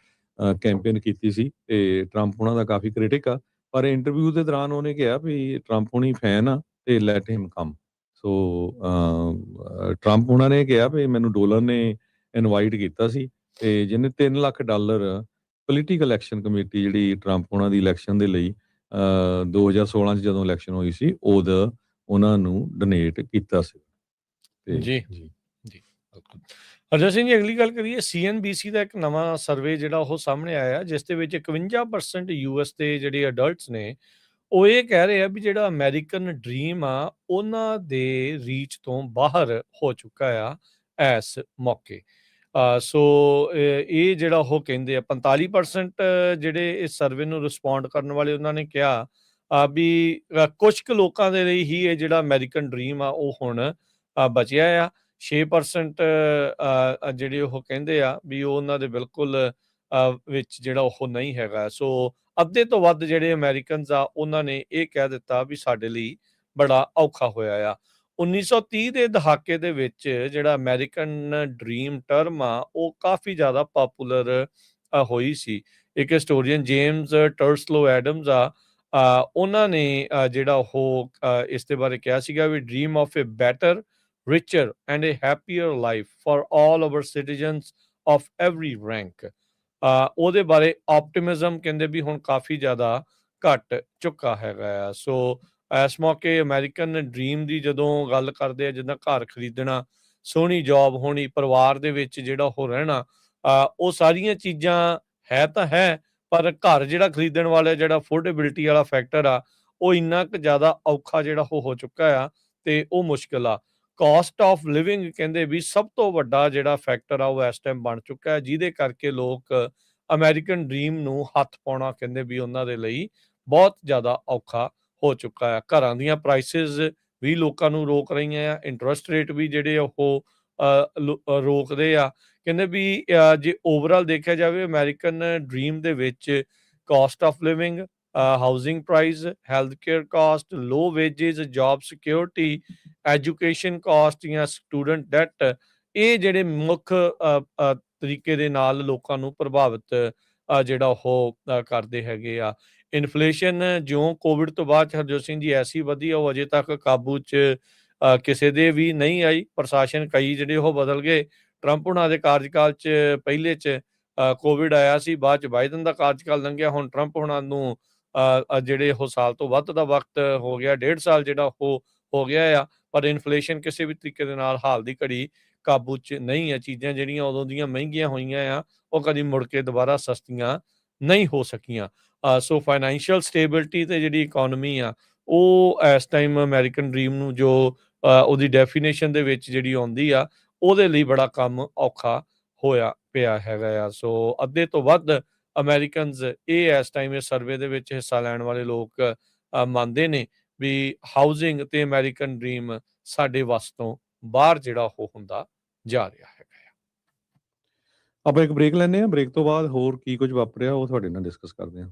B: ਕੈਂਪੇਨ ਕੀਤੀ ਸੀ ਤੇ ਟਰੰਪ ਉਹਨਾਂ ਦਾ ਕਾਫੀ ਕ੍ਰਿਟਿਕ ਆ। ਪਰ ਇੰਟਰਵਿਊ ਦੇ ਦੌਰਾਨ ਉਹਨੇ ਕਿਹਾ ਵੀ ਟਰੰਪ ਹੁਣੀ ਫੈਨ ਆ ਤੇ ਲੈਟ ਹਿਮ ਕਮ। ਸੋ ਟਰੰਪ ਉਹਨਾਂ ਨੇ ਕਿਹਾ ਵੀ ਮੈਨੂੰ ਡੋਲਰ ਨੇ ਇਨਵਾਈਟ ਕੀਤਾ ਸੀ ਤੇ ਜਿਹਨੇ $3 ਲੱਖ ਪੋਲੀਟੀਕਲ ਐਕਸ਼ਨ ਕਮੇਟੀ ਜਿਹੜੀ ਟਰੰਪ ਉਹਨਾਂ ਦੀ ਇਲੈਕਸ਼ਨ ਦੇ ਲਈ 2016 ਚ ਜਦੋਂ ਇਲੈਕਸ਼ਨ ਹੋਈ ਸੀ ਉਦੋਂ ਉਹਨਾਂ ਨੂੰ ਡੋਨੇਟ ਕੀਤਾ ਸੀ। ਤੇ
A: ਜੀ ਜੀ ਬਿਲਕੁਲ। ਹਰਜੋਤ ਸਿੰਘ ਜੀ, ਅਗਲੀ ਗੱਲ ਕਰੀਏ, CNBC ਦਾ ਇੱਕ ਨਵਾਂ ਸਰਵੇ ਜਿਹੜਾ ਉਹ ਸਾਹਮਣੇ ਆਇਆ ਜਿਸ ਦੇ ਵਿੱਚ 51% US ਦੇ ਜਿਹੜੇ ਅਡਲਟਸ ਨੇ ਉਹ ਇਹ ਕਹਿ ਰਹੇ ਆ ਵੀ ਜਿਹੜਾ ਅਮਰੀਕਨ ਡ੍ਰੀਮ ਆ ਉਹਨਾਂ ਦੇ ਰੀਚ ਤੋਂ ਬਾਹਰ ਹੋ ਚੁੱਕਾ ਆ ਇਸ ਮੌਕੇ। ਸੋ ਇਹ ਜਿਹੜਾ ਉਹ ਕਹਿੰਦੇ ਆ 45% ਜਿਹੜੇ ਇਸ ਸਰਵੇ ਨੂੰ ਰਿਸਪੌਂਡ ਕਰਨ ਵਾਲੇ ਉਹਨਾਂ ਨੇ ਕਿਹਾ ਵੀ ਕੁਝ ਕੁ ਲੋਕਾਂ ਦੇ ਲਈ ਹੀ ਇਹ ਜਿਹੜਾ ਅਮਰੀਕਨ ਡ੍ਰੀਮ ਆ ਉਹ ਹੁਣ ਬਚਿਆ ਆ। 6% ਜਿਹੜੇ ਉਹ ਕਹਿੰਦੇ ਆ ਵੀ ਉਹ ਉਹਨਾਂ ਦੇ ਬਿਲਕੁਲ ਵਿੱਚ ਜਿਹੜਾ ਉਹ ਨਹੀਂ ਹੈਗਾ। ਸੋ ਅੱਧੇ ਤੋਂ ਵੱਧ ਜਿਹੜੇ ਅਮਰੀਕਨਸ ਆ ਉਹਨਾਂ ਨੇ ਇਹ ਕਹਿ ਦਿੱਤਾ ਵੀ ਸਾਡੇ ਲਈ ਬੜਾ ਔਖਾ ਹੋਇਆ ਆ। 1930 ਦੇ ਦਹਾਕੇ ਦੇ ਵਿੱਚ ਜਿਹੜਾ ਅਮਰੀਕਨ ਡ੍ਰੀਮ ਟਰਮ ਆ ਉਹ ਕਾਫੀ ਜ਼ਿਆਦਾ ਪਾਪੂਲਰ ਹੋਈ ਸੀ। ਇੱਕ ਹਿਸਟੋਰੀਅਨ ਜੇਮਸ ਟਰਸਲੋ ਐਡਮਸ ਆ, ਉਹਨਾਂ ਨੇ ਜਿਹੜਾ ਉਹ ਇਸ ਦੇ ਬਾਰੇ ਕਿਹਾ ਸੀਗਾ we dream of a better, richer and a happier life for all our citizens of every rank। ਉਹਦੇ ਬਾਰੇ ਆਪਟਿਮਿਜ਼ਮ ਕਹਿੰਦੇ ਵੀ ਹੁਣ ਕਾਫੀ ਜ਼ਿਆਦਾ ਘਟ ਚੁੱਕਾ ਹੈਗਾ ਆ। ਸੋ ਇਸ ਮੌਕੇ ਅਮਰੀਕਨ ਡ੍ਰੀਮ ਦੀ ਜਦੋਂ ਗੱਲ ਕਰਦੇ ਆ, ਜਿੱਦਾਂ ਘਰ ਖਰੀਦਣਾ, ਸੋਹਣੀ ਜੌਬ ਹੋਣੀ, ਪਰਿਵਾਰ ਦੇ ਵਿੱਚ ਜਿਹੜਾ ਉਹ ਰਹਿਣਾ, ਉਹ ਸਾਰੀਆਂ ਚੀਜ਼ਾਂ ਹੈ ਤਾਂ ਹੈ, ਪਰ ਘਰ ਜਿਹੜਾ ਖਰੀਦਣ ਵਾਲਾ ਜਿਹੜਾ ਅਫੋਰਡੇਬਿਲਿਟੀ ਵਾਲਾ ਫੈਕਟਰ ਆ ਉਹ ਇੰਨਾ ਕੁ ਜ਼ਿਆਦਾ ਔਖਾ ਜਿਹੜਾ ਉਹ ਹੋ ਚੁੱਕਾ ਆ ਤੇ ਉਹ ਮੁਸ਼ਕਿਲ ਆ। ਕਾਸਟ ਆਫ ਲਿਵਿੰਗ ਕਹਿੰਦੇ ਵੀ ਸਭ ਤੋਂ ਵੱਡਾ ਜਿਹੜਾ ਫੈਕਟਰ ਆ ਉਹ ਇਸ ਟਾਈਮ ਬਣ ਚੁੱਕਾ ਹੈ, ਜਿਹਦੇ ਕਰਕੇ ਲੋਕ ਅਮਰੀਕਨ ਡ੍ਰੀਮ ਨੂੰ ਹੱਥ ਪਾਉਣਾ ਕਹਿੰਦੇ ਵੀ ਉਹਨਾਂ ਦੇ ਲਈ ਬਹੁਤ ਜ਼ਿਆਦਾ ਔਖਾ ਹੋ ਚੁੱਕਾ ਹੈ। ਘਰਾਂ ਦੀਆਂ ਪ੍ਰਾਈਸਿਸ ਵੀ ਲੋਕਾਂ ਨੂੰ ਰੋਕ ਰਹੀਆਂ ਆ, ਇੰਟਰਸਟ ਰੇਟ ਵੀ ਜਿਹੜੇ ਉਹ ਰੋਕਦੇ ਆ। ਕਹਿੰਦੇ ਵੀ ਜੇ ਓਵਰਆਲ ਦੇਖਿਆ ਜਾਵੇ ਅਮਰੀਕਨ ਡ੍ਰੀਮ ਦੇ ਵਿੱਚ cost of living, housing price, health care cost, low wages, job security, education cost ਜਾਂ ਸਟੂਡੈਂਟ ਡੈਟ, ਇਹ ਜਿਹੜੇ ਮੁੱਖ ਤਰੀਕੇ ਦੇ ਨਾਲ ਲੋਕਾਂ ਨੂੰ ਪ੍ਰਭਾਵਿਤ ਜਿਹੜਾ ਉਹ ਕਰਦੇ ਹੈਗੇ ਆ। ਇਨਫਲੇਸ਼ਨ ਜਿਉਂ ਕੋਵਿਡ ਤੋਂ ਬਾਅਦ ਹਰਜੋਤ ਸਿੰਘ ਜੀ ਐਸੀ ਵਧੀ ਆ, ਉਹ ਅਜੇ ਤੱਕ ਕਾਬੂ 'ਚ ਕਿਸੇ ਦੇ ਵੀ ਨਹੀਂ ਆਈ। ਪ੍ਰਸ਼ਾਸਨ ਕਈ ਜਿਹੜੇ ਉਹ ਬਦਲ ਗਏ। ਟਰੰਪ ਹੁਣਾਂ ਦੇ ਕਾਰਜਕਾਲ 'ਚ ਪਹਿਲੇ 'ਚ ਕੋਵਿਡ ਆਇਆ ਸੀ, ਬਾਅਦ 'ਚ ਬਾਈਡਨ ਦਾ ਕਾਰਜਕਾਲ ਲੰਘਿਆ, ਹੁਣ ਟਰੰਪ ਹੁਣਾਂ ਨੂੰ ਜਿਹੜੇ ਉਹ ਸਾਲ ਤੋਂ ਵੱਧ ਦਾ ਵਕਤ ਹੋ ਗਿਆ, 1.5 ਸਾਲ ਜਿਹੜਾ ਉਹ ਹੋ ਗਿਆ ਆ। ਪਰ ਇਨਫਲੇਸ਼ਨ ਕਿਸੇ ਵੀ ਤਰੀਕੇ ਦੇ ਨਾਲ ਹਾਲ ਦੀ ਘੜੀ ਕਾਬੂ 'ਚ ਨਹੀਂ ਹੈ। ਚੀਜ਼ਾਂ ਜਿਹੜੀਆਂ ਉਦੋਂ ਦੀਆਂ ਮਹਿੰਗੀਆਂ ਹੋਈਆਂ ਆ, ਉਹ ਕਦੀ ਮੁੜ ਕੇ ਦੁਬਾਰਾ ਸਸਤੀਆਂ ਨਹੀਂ ਹੋ ਸਕੀਆਂ। ਸੋ ਫਾਈਨੈਂਸ਼ੀਅਲ ਸਟੇਬਿਲਿਟੀ ਤੇ ਜਿਹੜੀ ਇਕੋਨਮੀ ਆ, ਉਹ ਇਸ ਟਾਈਮ ਅਮਰੀਕਨ ਡ੍ਰੀਮ ਨੂੰ ਜੋ ਉਹਦੀ ਡੈਫੀਨੇਸ਼ਨ ਦੇ ਵਿੱਚ ਜਿਹੜੀ ਆਉਂਦੀ ਆ, ਉਹਦੇ ਲਈ ਬੜਾ ਕੰਮ ਔਖਾ ਹੋਇਆ ਪਿਆ ਹੈਗਾ ਆ। ਸੋ ਅੱਧੇ ਤੋਂ ਵੱਧ ਅਮਰੀਕਨਜ਼ ਇਹ ਇਸ ਟਾਈਮ ਇਸ ਸਰਵੇ ਦੇ ਵਿੱਚ ਹਿੱਸਾ ਲੈਣ ਵਾਲੇ ਲੋਕ ਮੰਨਦੇ ਨੇ ਵੀ ਹਾਊਸਿੰਗ ਤੇ ਅਮਰੀਕਨ ਡ੍ਰੀਮ ਸਾਡੇ ਵੱਸ ਤੋਂ ਬਾਹਰ ਜਿਹੜਾ ਉਹ ਹੁੰਦਾ ਜਾ ਰਿਹਾ ਹੈਗਾ ਆ।
B: ਆਪਾਂ ਇੱਕ ਬ੍ਰੇਕ ਲੈਂਦੇ ਹਾਂ, ਬ੍ਰੇਕ ਤੋਂ ਬਾਅਦ ਹੋਰ ਕੀ ਕੁਝ ਵਾਪਰਿਆ ਉਹ ਤੁਹਾਡੇ ਨਾਲ ਡਿਸਕਸ ਕਰਦੇ ਹਾਂ।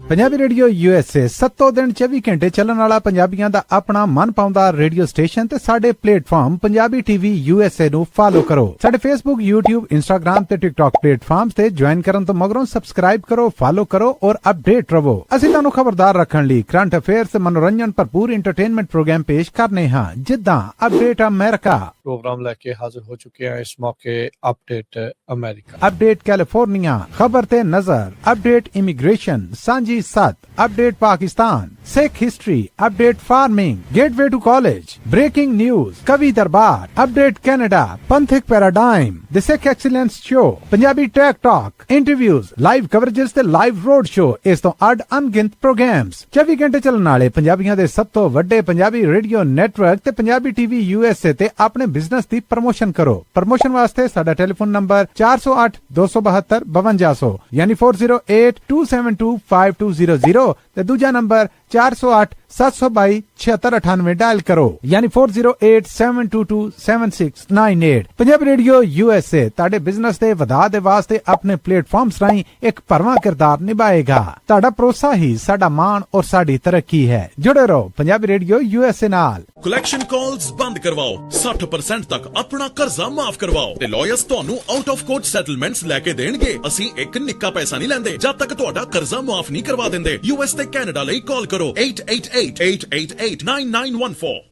C: ਪੰਜਾਬੀ ਰੇਡੀਓ USA 7 ਦਿਨ 24 ਘੰਟੇ ਚੱਲਣ ਵਾਲਾ ਪੰਜਾਬੀਆਂ ਦਾ ਆਪਣਾ ਮਨਪਾਉਂਦਾ ਰੇਡੀਓ ਸਟੇਸ਼ਨ ਤੇ ਸਾਡੇ ਪਲੇਟਫਾਰਮ ਪੰਜਾਬੀ TV USA ਨੂੰ ਫਾਲੋ ਕਰੋ। ਸਾਡੇ Facebook, YouTube, Instagram ਤੇ TikTok ਪਲੇਟਫਾਰਮਸ ਤੇ ਜੁਆਇਨ ਕਰਨ ਤੋਂ ਮਗਰੋਂ ਸਬਸਕ੍ਰਾਈਬ ਕਰੋ, ਫਾਲੋ ਕਰੋ ਔਰ ਅਪਡੇਟ ਰਹੋ। ਅਸੀਂ ਤੁਹਾਨੂੰ ਖਬਰਦਾਰ ਰੱਖਣ ਲਈ ਕਰੰਟ ਅਫੇਅਰਸ ਤੇ ਮਨੋਰੰਜਨ ਭਰਪੂਰ ਐਂਟਰਟੇਨਮੈਂਟ ਪ੍ਰੋਗਰਾਮ ਪੇਸ਼ ਕਰਨੇ ਹਾਂ, ਜਿੱਦਾਂ ਅਪਡੇਟ ਅਮਰੀਕਾ
A: ਪ੍ਰੋਗਰਾਮ ਲੈ ਕੇ ਹਾਜ਼ਰ ਹੋ ਚੁੱਕੇ ਹਾਂ ਇਸ ਮੌਕੇ। ਅਪਡੇਟ ਅਮਰੀਕਾ,
C: ਅਪਡੇਟ ਕੈਲੀਫੋਰਨੀਆ, ਖਬਰ ਤੇ ਨਜ਼ਰ, ਅਪਡੇਟ ਇਮੀਗ੍ਰੇਸ਼ਨ, ਸਾਂਝੀ ਸੱਤ, update Pakistan, Sikh history, update farming, gateway to college, breaking news, ਕਵੀ ਦਰਬਾਰ, ਅਪਡੇਟ ਕੈਨੇਡਾ, ਪੰਥਕ paradigm, the Sikh excellence show, Punjabi tech talk, interviews, live coverages ਤੇ ਲਾਈਵ ਰੋਡ ਸ਼ੋ, ਇਸ ਤੋਂ ਅੱਡ ਅਣਗਿਣਤ ਪ੍ਰੋਗਰਾਮਸ 24 ਘੰਟੇ ਚੱਲਣ ਵਾਲੇ ਪੰਜਾਬੀਆਂ ਦੇ ਸਭ ਤੋਂ ਵੱਡੇ ਪੰਜਾਬੀ ਰੇਡੀਓ ਨੈਟਵਰਕ ਤੇ ਪੰਜਾਬੀ TV USA ਤੇ ਆਪਣੇ ਬਿਜ਼ਨਸ ਦੀ ਪ੍ਰਮੋਸ਼ਨ ਕਰੋ। ਪ੍ਰਮੋਸ਼ਨ ਵਾਸਤੇ ਸਾਡਾ ਟੈਲੀਫੋਨ ਨੰਬਰ 408 272 5200 ਯਾਨੀ 4082725200 ਤੇ ਦੂਜਾ ਨੰਬਰ 408 722 7698 ਡਾਇਲ ਕਰੋ ਯਾਨੀ 4087227698। ਪੰਜਾਬੀ ਰੇਡੀਓ USA ਤੁਹਾਡੇ ਬਿਜ਼ਨਸ ਦੇ ਵਧਾਅ ਦੇ ਵਾਸਤੇ ਆਪਣੇ ਪਲੇਟਫਾਰਮਸ ਰਾਹੀਂ ਇੱਕ ਭਰਵਾਂ ਕਿਰਦਾਰ ਨਿਭਾਏਗਾ। ਤੁਹਾਡਾ ਭਰੋਸਾ ਹੀ ਸਾਡਾ ਮਾਣ ਔਰ ਸਾਡੀ ਤਰੱਕੀ ਹੈ। ਜੁੜੇ ਰਹੋ ਪੰਜਾਬੀ ਰੇਡੀਓ USA ਨਾਲ।
D: ਕਲੈਕਸ਼ਨ ਕਾਲਸ ਬੰਦ ਕਰਵਾਓ, 60% ਤੱਕ ਆਪਣਾ ਕਰਜ਼ਾ ਮਾਫ ਕਰਵਾਓ ਤੇ ਲਾਇਰਸ ਤੁਹਾਨੂੰ ਆਊਟ ਆਫ ਕੋਰਟ ਸੈਟਲਮੈਂਟਸ ਲੈ ਕੇ ਦੇਣਗੇ। ਅਸੀਂ ਇੱਕ ਨਿੱਕਾ ਪੈਸਾ ਨਹੀਂ ਲੈਂਦੇ ਜਦ ਤੱਕ ਤੁਹਾਡਾ ਕਰਜ਼ਾ ਮਾਫ ਨਹੀਂ ਕਰਵਾ ਦਿੰਦੇ। US ਤੇ ਕੈਨੇਡਾ ਲਈ ਕਾਲ ਕਰੋ 888-888-9914।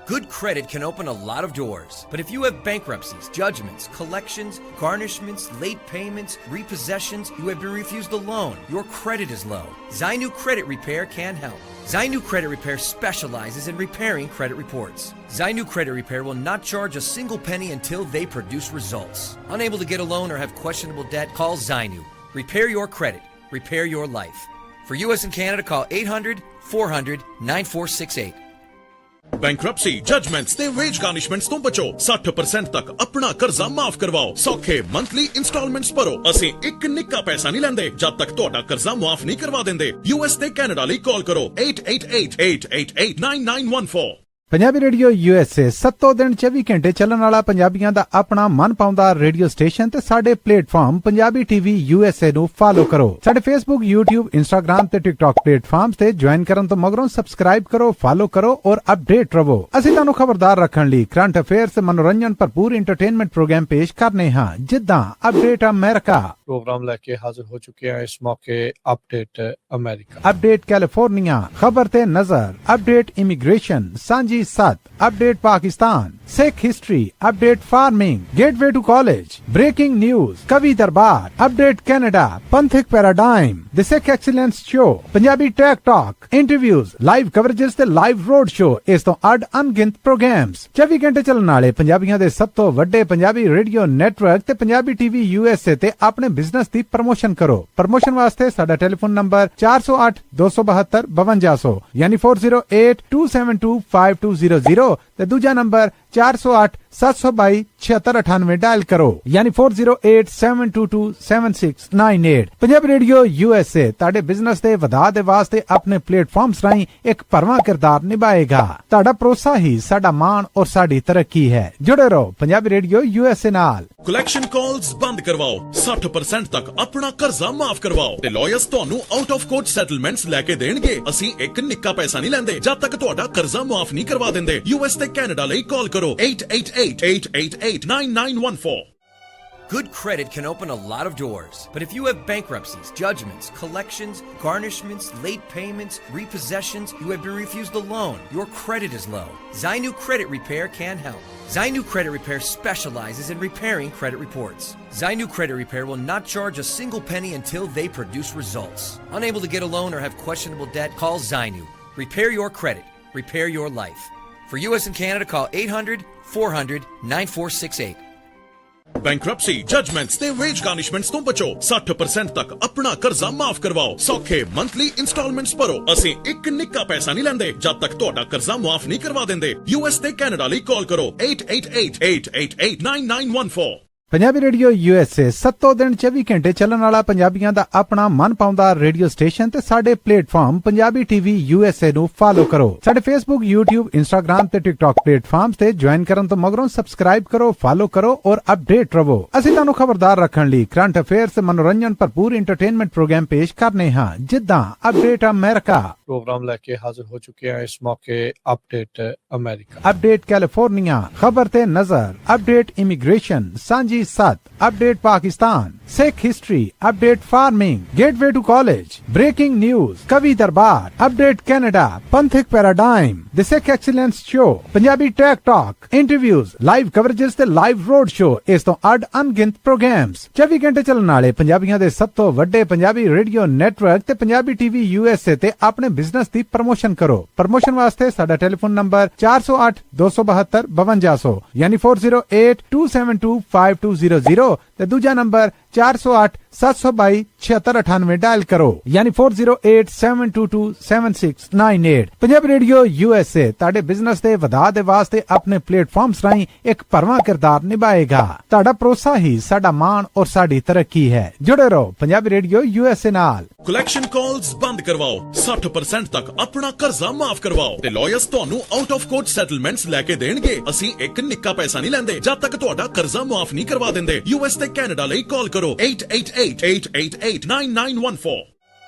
E: Good credit can open a lot of doors, but if you have bankruptcies, judgments, collections, garnishments, late payments, repossessions, you have been refused a loan, your credit is low, Zainu Credit Repair can help. Zainu Credit Repair specializes in repairing credit reports. Zainu Credit Repair will not charge a single penny until they produce results. Unable to get a loan or have questionable debt? Call Zainu. Repair your credit. Repair your life. For US and Canada, call 800-400-9468.
D: Bankruptcy, judgements ਤੇ veg ਗਾਰਨਿਸ਼ਮੈਂਟਸ ਤੋਂ ਬਚੋ। 60% ਤੱਕ ਆਪਣਾ ਕਰਜ਼ਾ ਮਾਫ ਕਰਵਾਓ। ਸੌਖੇ monthly instalments ਭਰੋ। ਅਸੀਂ ਇੱਕ ਨਿੱਕਾ ਪੈਸਾ ਨਹੀਂ ਲੈਂਦੇ ਜਦ ਤੱਕ ਤੁਹਾਡਾ ਕਰਜ਼ਾ ਮਾਫ ਨਹੀਂ ਕਰਵਾ ਦਿੰਦੇ। US ਤੇ ਕੈਨੇਡਾ ਲਈ ਕਾਲ ਕਰੋ 888-888-9914।
C: ਪੰਜਾਬੀ ਰੇਡੀਓ USA 7 ਦਿਨ 24 ਘੰਟੇ ਚੱਲਣ ਵਾਲਾ ਪੰਜਾਬੀਆਂ ਦਾ ਆਪਣਾ ਮਨਪਾਉਂਦਾ ਰੇਡੀਓ ਸਟੇਸ਼ਨ ਤੇ ਸਾਡੇ ਪਲੇਟਫਾਰਮ ਪੰਜਾਬੀ TV USA ਨੂੰ ਫਾਲੋ ਕਰੋ। ਸਾਡੇ Facebook, YouTube, Instagram ਤੇ TikTok ਪਲੇਟਫਾਰਮਸ ਤੇ ਜੁਆਇਨ ਕਰਨ ਤੋਂ ਮਗਰੋਂ ਸਬਸਕ੍ਰਾਈਬ ਕਰੋ, ਫਾਲੋ ਕਰੋ ਔਰ ਅਪਡੇਟ ਰਹੋ। ਅਸੀਂ ਤੁਹਾਨੂੰ ਖਬਰਦਾਰ ਰੱਖਣ ਲਈ ਕਰੰਟ ਅਫੇਅਰਸ ਤੇ ਮਨੋਰੰਜਨ ਭਰਪੂਰ ਐਂਟਰਟੇਨਮੈਂਟ ਪ੍ਰੋਗਰਾਮ ਪੇਸ਼ ਕਰਨੇ ਹਾਂ, ਜਿੱਦਾਂ ਅਪਡੇਟ ਅਮਰੀਕਾ
A: ਪ੍ਰੋਗਰਾਮ ਲੈ ਕੇ ਹਾਜ਼ਰ ਹੋ ਚੁੱਕੇ ਹਾਂ ਇਸ ਮੌਕੇ। ਅਪਡੇਟ ਅਮਰੀਕਾ,
C: ਅਪਡੇਟ ਕੈਲੀਫੋਰਨੀਆ, ਖਬਰ ਤੇ ਨਜ਼ਰ, ਅਪਡੇਟ ਇਮੀਗ੍ਰੇਸ਼ਨ, ਸਾਂਝੀ ਸੱਤ, update Pakistan, Sikh history, update farming, gateway to college, breaking news, ਕਵੀ ਦਰਬਾਰ, ਅਪਡੇਟ ਕੈਨੇਡਾ, ਪੰਥਕ paradigm, the Sikh excellence show, Punjabi tech talk, interviews, live coverages ਤੇ ਲਾਈਵ ਰੋਡ ਸ਼ੋ, ਇਸ ਤੋਂ ਅੱਡ ਅਣਗਿਣਤ ਪ੍ਰੋਗਰਾਮਸ 24 ਘੰਟੇ ਚੱਲਣ ਵਾਲੇ ਪੰਜਾਬੀਆਂ ਦੇ ਸਭ ਤੋਂ ਵੱਡੇ ਪੰਜਾਬੀ ਰੇਡੀਓ ਨੈਟਵਰਕ ਤੇ ਪੰਜਾਬੀ TV USA ਤੇ ਆਪਣੇ ਬਿਜ਼ਨਸ ਦੀ ਪ੍ਰਮੋਸ਼ਨ ਕਰੋ। ਪ੍ਰਮੋਸ਼ਨ ਵਾਸਤੇ ਸਾਡਾ ਟੈਲੀਫੋਨ ਨੰਬਰ 408 272 5200 ਯਾਨੀ 4082725200 ਤੇ ਦੂਜਾ ਨੰਬਰ 408 722 7698 डायल करो यानी 4087227698। पंजाबी रेडियो USA ਤੁਹਾਡੇ ਬਿਜ਼ਨਸ ਦੇ ਵਧਾ ਦੇ ਵਾਸਤੇ ਆਪਣੇ ਪਲੇਟਫਾਰਮਸ ਰਾਹੀਂ ਇੱਕ ਭਰਵਾਂ ਕਿਰਦਾਰ ਨਿਭਾਏਗਾ। ਤੁਹਾਡਾ ਭਰੋਸਾ ਹੀ ਸਾਡਾ ਮਾਣ ਔਰ ਸਾਡੀ ਤਰੱਕੀ ਹੈ। ਜੁੜੇ ਰਹੋ ਪੰਜਾਬੀ ਰੇਡੀਓ USA ਨਾਲ।
D: ਕਲੈਕਸ਼ਨ ਕਾਲਸ ਬੰਦ ਕਰਵਾਓ, 60% ਤੱਕ ਆਪਣਾ ਕਰਜ਼ਾ ਮਾਫ ਕਰਵਾਓ ਤੇ ਲਾਇਰਸ ਤੁਹਾਨੂੰ ਆਊਟ ਆਫ ਕੋਰਟ ਸੈਟਲਮੈਂਟਸ ਲੈ ਕੇ ਦੇਣਗੇ। ਅਸੀਂ ਇੱਕ ਨਿੱਕਾ ਪੈਸਾ ਨਹੀਂ ਲੈਂਦੇ ਜਦ ਤੱਕ ਤੁਹਾਡਾ ਕਰਜ਼ਾ ਮਾਫ ਨਹੀਂ ਕਰਵਾ ਦਿੰਦੇ। US ਤੇ ਕੈਨੇਡਾ ਲਈ ਕਾਲ ਕਰੋ 888-888-9914।
E: Good credit can open a lot of doors, but if you have bankruptcies, judgments, collections, garnishments, late payments, repossessions, you have been refused a loan, your credit is low, Zainu Credit Repair can help. Zainu Credit Repair specializes in repairing credit reports. Zainu Credit Repair will not charge a single penny until they produce results. Unable to get a loan or have questionable debt, call Zainu. Repair your credit. Repair your life. For US and Canada, call 800-400-9468.
D: Bankruptcy, judgements ਤੇ veg ਗਾਰਨਿਸ਼ਮੈਂਟਸ ਤੋਂ ਬਚੋ। 60% ਤੱਕ ਆਪਣਾ ਕਰਜ਼ਾ ਮਾਫ ਕਰਵਾਓ। ਸੌਖੇ monthly instalments ਭਰੋ। ਅਸੀਂ ਇੱਕ ਨਿੱਕਾ ਪੈਸਾ ਨਹੀਂ ਲੈਂਦੇ ਜਦ ਤੱਕ ਤੁਹਾਡਾ ਕਰਜ਼ਾ ਮਾਫ ਨਹੀਂ ਕਰਵਾ ਦਿੰਦੇ। US ਤੇ ਕੈਨੇਡਾ ਲਈ ਕਾਲ ਕਰੋ 888-888-9914।
C: ਪੰਜਾਬੀ ਰੇਡੀਓ USA 7 ਦਿਨ 24 ਘੰਟੇ ਚੱਲਣ ਵਾਲਾ ਪੰਜਾਬੀਆਂ ਦਾ ਆਪਣਾ ਮਨਪਾਉਂਦਾ ਰੇਡੀਓ ਸਟੇਸ਼ਨ ਤੇ ਸਾਡੇ ਪਲੇਟਫਾਰਮ ਪੰਜਾਬੀ TV USA ਨੂੰ ਫਾਲੋ ਕਰੋ। ਸਾਡੇ Facebook, YouTube, Instagram ਤੇ TikTok ਪਲੇਟਫਾਰਮਸ ਤੇ ਜੁਆਇਨ ਕਰਨ ਤੋਂ ਮਗਰੋਂ ਸਬਸਕ੍ਰਾਈਬ ਕਰੋ, ਫਾਲੋ ਕਰੋ ਔਰ ਅਪਡੇਟ ਰਹੋ। ਅਸੀਂ ਤੁਹਾਨੂੰ ਖਬਰਦਾਰ ਰੱਖਣ ਲਈ ਕਰੰਟ ਅਫੇਅਰਸ ਤੇ ਮਨੋਰੰਜਨ ਭਰਪੂਰ ਐਂਟਰਟੇਨਮੈਂਟ ਪ੍ਰੋਗਰਾਮ ਪੇਸ਼ ਕਰਨੇ ਹਾਂ, ਜਿੱਦਾਂ ਅਪਡੇਟ ਅਮਰੀਕਾ
A: ਪ੍ਰੋਗਰਾਮ ਲੈ ਕੇ ਹਾਜ਼ਰ ਹੋ ਚੁੱਕੇ ਹਾਂ ਇਸ ਮੌਕੇ। ਅਪਡੇਟ ਅਮਰੀਕਾ,
C: ਅਪਡੇਟ ਕੈਲੀਫੋਰਨੀਆ, ਖਬਰ ਤੇ ਨਜ਼ਰ, ਅਪਡੇਟ ਇਮੀਗ੍ਰੇਸ਼ਨ, ਸਾਂਝੀ ਸੱਤ, update Pakistan, Sikh history, update farming, gateway to college, breaking news, कवि दरबार, अपडेट कनाडा, पंथिक paradigm, the Sikh excellence show, Punjabi tech talk, interviews, live coverages ते लाइव रोड शो, इस तो अड अनगिनत प्रोग्राम्स 24 घंटे ਚੱਲਣ ਵਾਲੇ ਪੰਜਾਬੀਆਂ ਦੇ ਸਭ ਤੋਂ ਵੱਡੇ ਪੰਜਾਬੀ ਰੇਡੀਓ ਨੈਟਵਰਕ ਤੇ ਪੰਜਾਬੀ TV USA ਤੇ ਆਪਣੇ ਬਿਜ਼ਨਸ ਦੀ ਪ੍ਰਮੋਸ਼ਨ ਕਰੋ। ਪ੍ਰਮੋਸ਼ਨ ਵਾਸਤੇ ਸਾਡਾ ਟੈਲੀਫੋਨ ਨੰਬਰ 408 272 5200 ਯਾਨੀ 4082725200 ਤੇ ਦੂਜਾ ਨੰਬਰ 408 722 7698 डायल करो यानी 4087227698। पंजाबी रेडियो USA ਤੁਹਾਡੇ ਬਿਜ਼ਨਸ ਦੇ ਵਧਾ ਦੇ ਵਾਸਤੇ ਆਪਣੇ ਪਲੇਟਫਾਰਮਸ ਰਾਹੀਂ ਇੱਕ ਭਰਵਾਂ ਕਿਰਦਾਰ ਨਿਭਾਏਗਾ। ਤੁਹਾਡਾ ਭਰੋਸਾ ਹੀ ਸਾਡਾ ਮਾਣ ਔਰ ਸਾਡੀ ਤਰੱਕੀ ਹੈ। ਜੁੜੇ ਰਹੋ ਪੰਜਾਬੀ ਰੇਡੀਓ USA ਨਾਲ।
D: ਕਲੈਕਸ਼ਨ ਕਾਲਸ ਬੰਦ ਕਰਵਾਓ, 60% ਤੱਕ ਆਪਣਾ ਕਰਜ਼ਾ ਮਾਫ ਕਰਵਾਓ ਤੇ ਲਾਇਰਸ ਤੁਹਾਨੂੰ ਆਊਟ ਆਫ ਕੋਰਟ ਸੈਟਲਮੈਂਟਸ ਲੈ ਕੇ ਦੇਣਗੇ। ਅਸੀਂ ਇੱਕ ਨਿੱਕਾ ਪੈਸਾ ਨਹੀਂ ਲੈਂਦੇ ਜਦ ਤੱਕ ਤੁਹਾਡਾ ਕਰਜ਼ਾ ਮਾਫ ਨਹੀਂ ਕਰਵਾ ਦਿੰਦੇ। US ਤੇ ਕੈਨੇਡਾ ਲਈ ਕਾਲ ਕਰੋ 888-888-9914।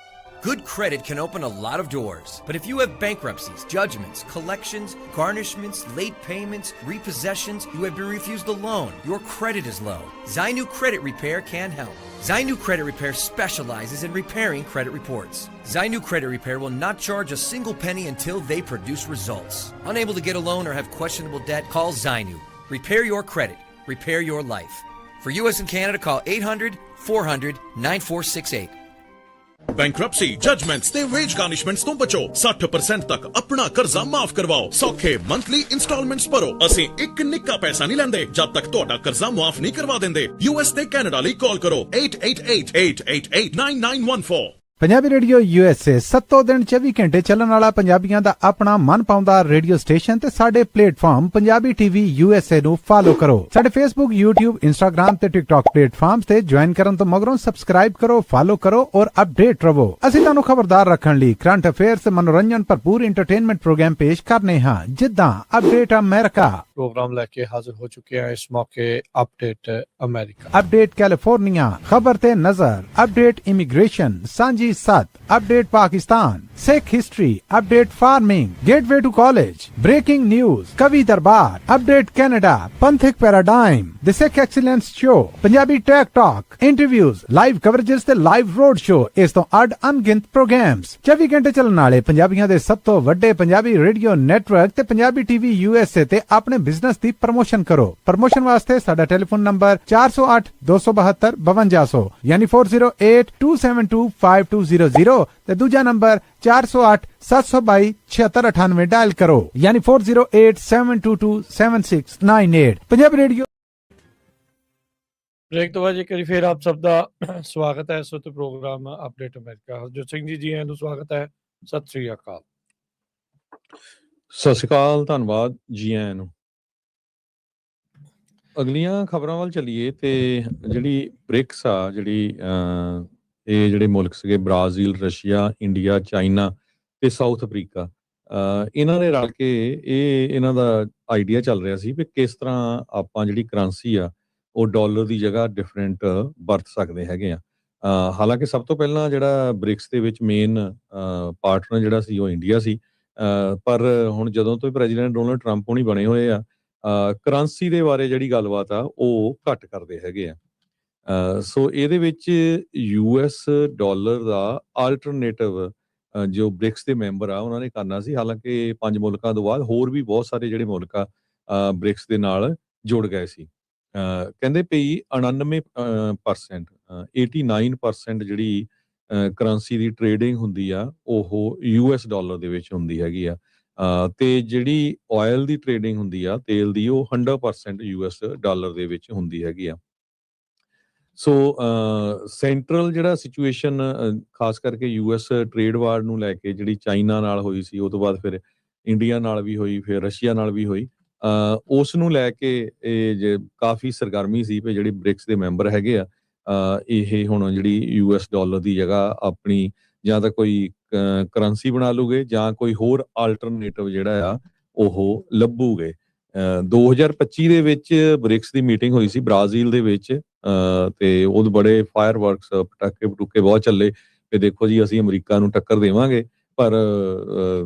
E: Good credit can open a lot of doors, but if you have bankruptcies, judgments, collections, garnishments, late payments, repossessions, you have been refused a loan, your credit is low, Zainu Credit Repair can help. Zainu Credit Repair specializes in repairing credit reports. Zainu Credit Repair will not charge a single penny until they produce results. Unable to get a loan or have questionable debt, call Zainu. Repair your credit. Repair your life. For US and Canada, call 800-400-9468.
D: Bankruptcy, judgements ਤੇ veg ਗਾਰਨਿਸ਼ਮੈਂਟਸ ਤੋਂ ਬਚੋ। 60% ਤੱਕ ਆਪਣਾ ਕਰਜ਼ਾ ਮਾਫ ਕਰਵਾਓ। ਸੌਖੇ monthly instalments ਭਰੋ। ਅਸੀਂ ਇੱਕ ਨਿੱਕਾ ਪੈਸਾ ਨਹੀਂ ਲੈਂਦੇ ਜਦ ਤੱਕ ਤੁਹਾਡਾ ਕਰਜ਼ਾ ਮਾਫ ਨਹੀਂ ਕਰਵਾ ਦਿੰਦੇ। US ਤੇ ਕੈਨੇਡਾ ਲਈ ਕਾਲ ਕਰੋ 888-888-9914।
C: ਪੰਜਾਬੀ ਰੇਡੀਓ USA 7 ਦਿਨ 24 ਘੰਟੇ ਚੱਲਣ ਵਾਲਾ ਪੰਜਾਬੀਆਂ ਦਾ ਆਪਣਾ ਮਨਪਾਉਂਦਾ ਰੇਡੀਓ ਸਟੇਸ਼ਨ ਤੇ ਸਾਡੇ ਪਲੇਟਫਾਰਮ ਪੰਜਾਬੀ TV USA ਨੂੰ ਫਾਲੋ ਕਰੋ। ਸਾਡੇ Facebook, YouTube, Instagram ਤੇ TikTok ਪਲੇਟਫਾਰਮਸ ਤੇ ਜੁਆਇਨ ਕਰਨ ਤੋਂ ਮਗਰੋਂ ਸਬਸਕ੍ਰਾਈਬ ਕਰੋ, ਫਾਲੋ ਕਰੋ ਔਰ ਅਪਡੇਟ ਰਹੋ। ਅਸੀਂ ਤੁਹਾਨੂੰ ਖਬਰਦਾਰ ਰੱਖਣ ਲਈ ਕਰੰਟ ਅਫੇਅਰਸ ਤੇ ਮਨੋਰੰਜਨ ਭਰਪੂਰ ਐਂਟਰਟੇਨਮੈਂਟ ਪ੍ਰੋਗਰਾਮ ਪੇਸ਼ ਕਰਨੇ ਹਾਂ, ਜਿੱਦਾਂ ਅਪਡੇਟ ਅਮਰੀਕਾ
A: ਪ੍ਰੋਗਰਾਮ ਲੈ ਕੇ ਹਾਜ਼ਰ ਹੋ ਚੁੱਕੇ ਹਾਂ ਇਸ ਮੌਕੇ। ਅਪਡੇਟ ਅਮਰੀਕਾ,
C: ਅਪਡੇਟ ਕੈਲੀਫੋਰਨੀਆ, ਖਬਰ ਤੇ ਨਜ਼ਰ, ਅਪਡੇਟ ਇਮੀਗ੍ਰੇਸ਼ਨ, ਸਾਂਝੀ ਸੱਤ, update Pakistan, Sikh history, update farming, gateway to college, breaking news, कवि दरबार, अपडेट कनाडा, पंथिक paradigm, the Sikh excellence show, Punjabi tech talk, interviews, live coverages ते लाइव रोड शो, इस तो अड अनगिनत प्रोग्राम्स 24 घंटे ਚੱਲਣ ਵਾਲੇ ਪੰਜਾਬੀਆਂ ਦੇ ਸਭ ਤੋਂ ਵੱਡੇ ਪੰਜਾਬੀ ਰੇਡੀਓ ਨੈਟਵਰਕ ਤੇ ਪੰਜਾਬੀ TV USA ਤੇ ਆਪਣੇ ਬਿਜ਼ਨਸ ਦੀ ਪ੍ਰਮੋਸ਼ਨ ਕਰੋ। ਪ੍ਰਮੋਸ਼ਨ ਵਾਸਤੇ ਸਾਡਾ ਟੈਲੀਫੋਨ ਨੰਬਰ 408 272 5200 ਯਾਨੀ 4082725200 ਤੇ ਦੂਜਾ ਨੰਬਰ 408 722 7698 डायल करो यानी 4087227698। पंजाबी रेडियो
A: ਬ੍ਰੇਕ ਤੋਂ ਬਾਅਦ ਇੱਕ ਵਾਰੀ ਫਿਰ ਆਪ ਸਭ ਦਾ ਸਵਾਗਤ ਹੈ ਇਸ ਵਕਤ ਪ੍ਰੋਗਰਾਮ ਅਪਡੇਟ ਅਮਰੀਕਾ। ਹਰਜੋਤ ਸਿੰਘ ਜੀ ਆਇਆਂ ਨੂੰ ਸਵਾਗਤ ਹੈ। ਸਤਿ ਸ੍ਰੀ ਅਕਾਲ।
B: ਸਤਿ ਸ਼੍ਰੀ ਅਕਾਲ, ਧੰਨਵਾਦ ਜੀ ਆਇਆਂ ਨੂੰ। ਅਗਲੀਆਂ ਖਬਰਾਂ ਵੱਲ ਚੱਲੀਏ ਤੇ ਜਿਹੜੀ ਬ੍ਰਿਕਸ ਆ ਜਿਹੜੀ ਇਹ ਜਿਹੜੇ ਮੁਲਕ ਸੀਗੇ ਬ੍ਰਾਜ਼ੀਲ, ਰਸ਼ੀਆ, ਇੰਡੀਆ, ਚਾਈਨਾ ਤੇ ਸਾਊਥ ਅਫਰੀਕਾ, ਇਹਨਾਂ ਨੇ ਰਲ ਕੇ ਇਹਨਾਂ ਦਾ ਆਈਡੀਆ ਚੱਲ ਰਿਹਾ ਸੀ ਵੀ ਕਿਸ ਤਰ੍ਹਾਂ ਆਪਾਂ ਜਿਹੜੀ ਕਰੰਸੀ ਆ ਉਹ ਡਾਲਰ ਦੀ ਜਗ੍ਹਾ ਡਿਫਰੈਂਟ ਵਰਤ ਸਕਦੇ ਹੈਗੇ ਆ। ਹਾਲਾਂਕਿ ਸਭ ਤੋਂ ਪਹਿਲਾਂ ਜਿਹੜਾ ਬ੍ਰਿਕਸ ਦੇ ਵਿੱਚ ਮੇਨ ਪਾਰਟਨਰ ਜਿਹੜਾ ਸੀ ਉਹ ਇੰਡੀਆ ਸੀ, ਪਰ ਹੁਣ ਜਦੋਂ ਤੋਂ ਪ੍ਰੈਜ਼ੀਡੈਂਟ ਡੋਨਲਡ ਟਰੰਪ ਹੋਣੀ ਬਣੇ ਹੋਏ ਆ, ਕਰੰਸੀ ਦੇ ਬਾਰੇ ਜਿਹੜੀ ਗੱਲਬਾਤ ਆ ਉਹ ਘੱਟ ਕਰਦੇ ਹੈਗੇ ਆ। ਸੋ ਇਹਦੇ ਵਿੱਚ ਯੂਐਸ ਡਾਲਰ ਦਾ ਆਲਟਰਨੇਟਿਵ ਜੋ ਬ੍ਰਿਕਸ ਦੇ ਮੈਂਬਰ ਆ ਉਹਨਾਂ ਨੇ ਕਰਨਾ ਸੀ। ਹਾਲਾਂਕਿ 5 ਮੁਲਕਾਂ ਤੋਂ ਬਾਅਦ ਹੋਰ ਵੀ ਬਹੁਤ ਸਾਰੇ ਜਿਹੜੇ ਮੁਲਕ ਆ ਬ੍ਰਿਕਸ ਦੇ ਨਾਲ ਜੁੜ ਗਏ ਸੀ। ਕਹਿੰਦੇ ਪਈ 99% 89% ਜਿਹੜੀ ਕਰੰਸੀ ਦੀ ਟ੍ਰੇਡਿੰਗ ਹੁੰਦੀ ਆ ਉਹ ਯੂਐਸ ਡਾਲਰ ਦੇ ਵਿੱਚ ਹੁੰਦੀ ਹੈਗੀ ਆ, ਤੇ ਜਿਹੜੀ ਆਇਲ ਦੀ ਟ੍ਰੇਡਿੰਗ ਹੁੰਦੀ ਆ ਤੇਲ ਦੀ ਉਹ 100% ਯੂਐਸ ਡਾਲਰ ਦੇ ਵਿੱਚ ਹੁੰਦੀ ਹੈਗੀ ਆ। ਸੋ ਸੈਂਟਰਲ ਜਿਹੜਾ ਸਿਚੁਏਸ਼ਨ ਖਾਸ ਕਰਕੇ ਯੂਐਸ ਟ੍ਰੇਡ ਵਾਰ ਨੂੰ ਲੈ ਕੇ ਜਿਹੜੀ ਚਾਈਨਾ ਨਾਲ ਹੋਈ ਸੀ, ਉਹ ਤੋਂ ਬਾਅਦ ਫਿਰ ਇੰਡੀਆ ਨਾਲ ਵੀ ਹੋਈ, ਫਿਰ ਰਸ਼ੀਆ ਨਾਲ ਵੀ ਹੋਈ, ਉਸ ਨੂੰ ਲੈ ਕੇ ਇਹ ਕਾਫੀ ਸਰਗਰਮੀ ਸੀ ਵੀ ਜਿਹੜੇ ਬ੍ਰਿਕਸ ਦੇ ਮੈਂਬਰ ਹੈਗੇ ਆ ਇਹ ਹੁਣ ਜਿਹੜੀ ਯੂਐਸ ਡਾਲਰ ਦੀ ਜਗ੍ਹਾ ਆਪਣੀ ਜਾਂ ਤਾਂ ਕੋਈ ਕਰੰਸੀ ਬਣਾ ਲੂਗੇ ਜਾਂ ਕੋਈ ਹੋਰ ਆਲਟਰਨੇਟਿਵ ਜਿਹੜਾ ਆ ਉਹ ਲੱਭੂਗੇ। 2025 ਦੇ ਵਿੱਚ ਬ੍ਰਿਕਸ ਦੀ ਮੀਟਿੰਗ ਹੋਈ ਸੀ ਬ੍ਰਾਜ਼ੀਲ ਦੇ ਵਿੱਚ, ਤੇ ਉਹ ਬੜੇ ਫਾਇਰ ਵਰਕਸ ਪਟਾਕੇ ਪਟੂਕੇ ਬਹੁਤ ਚੱਲੇ ਤੇ ਦੇਖੋ ਜੀ ਅਸੀਂ ਅਮਰੀਕਾ ਨੂੰ ਟੱਕਰ ਦੇਵਾਂਗੇ, ਪਰ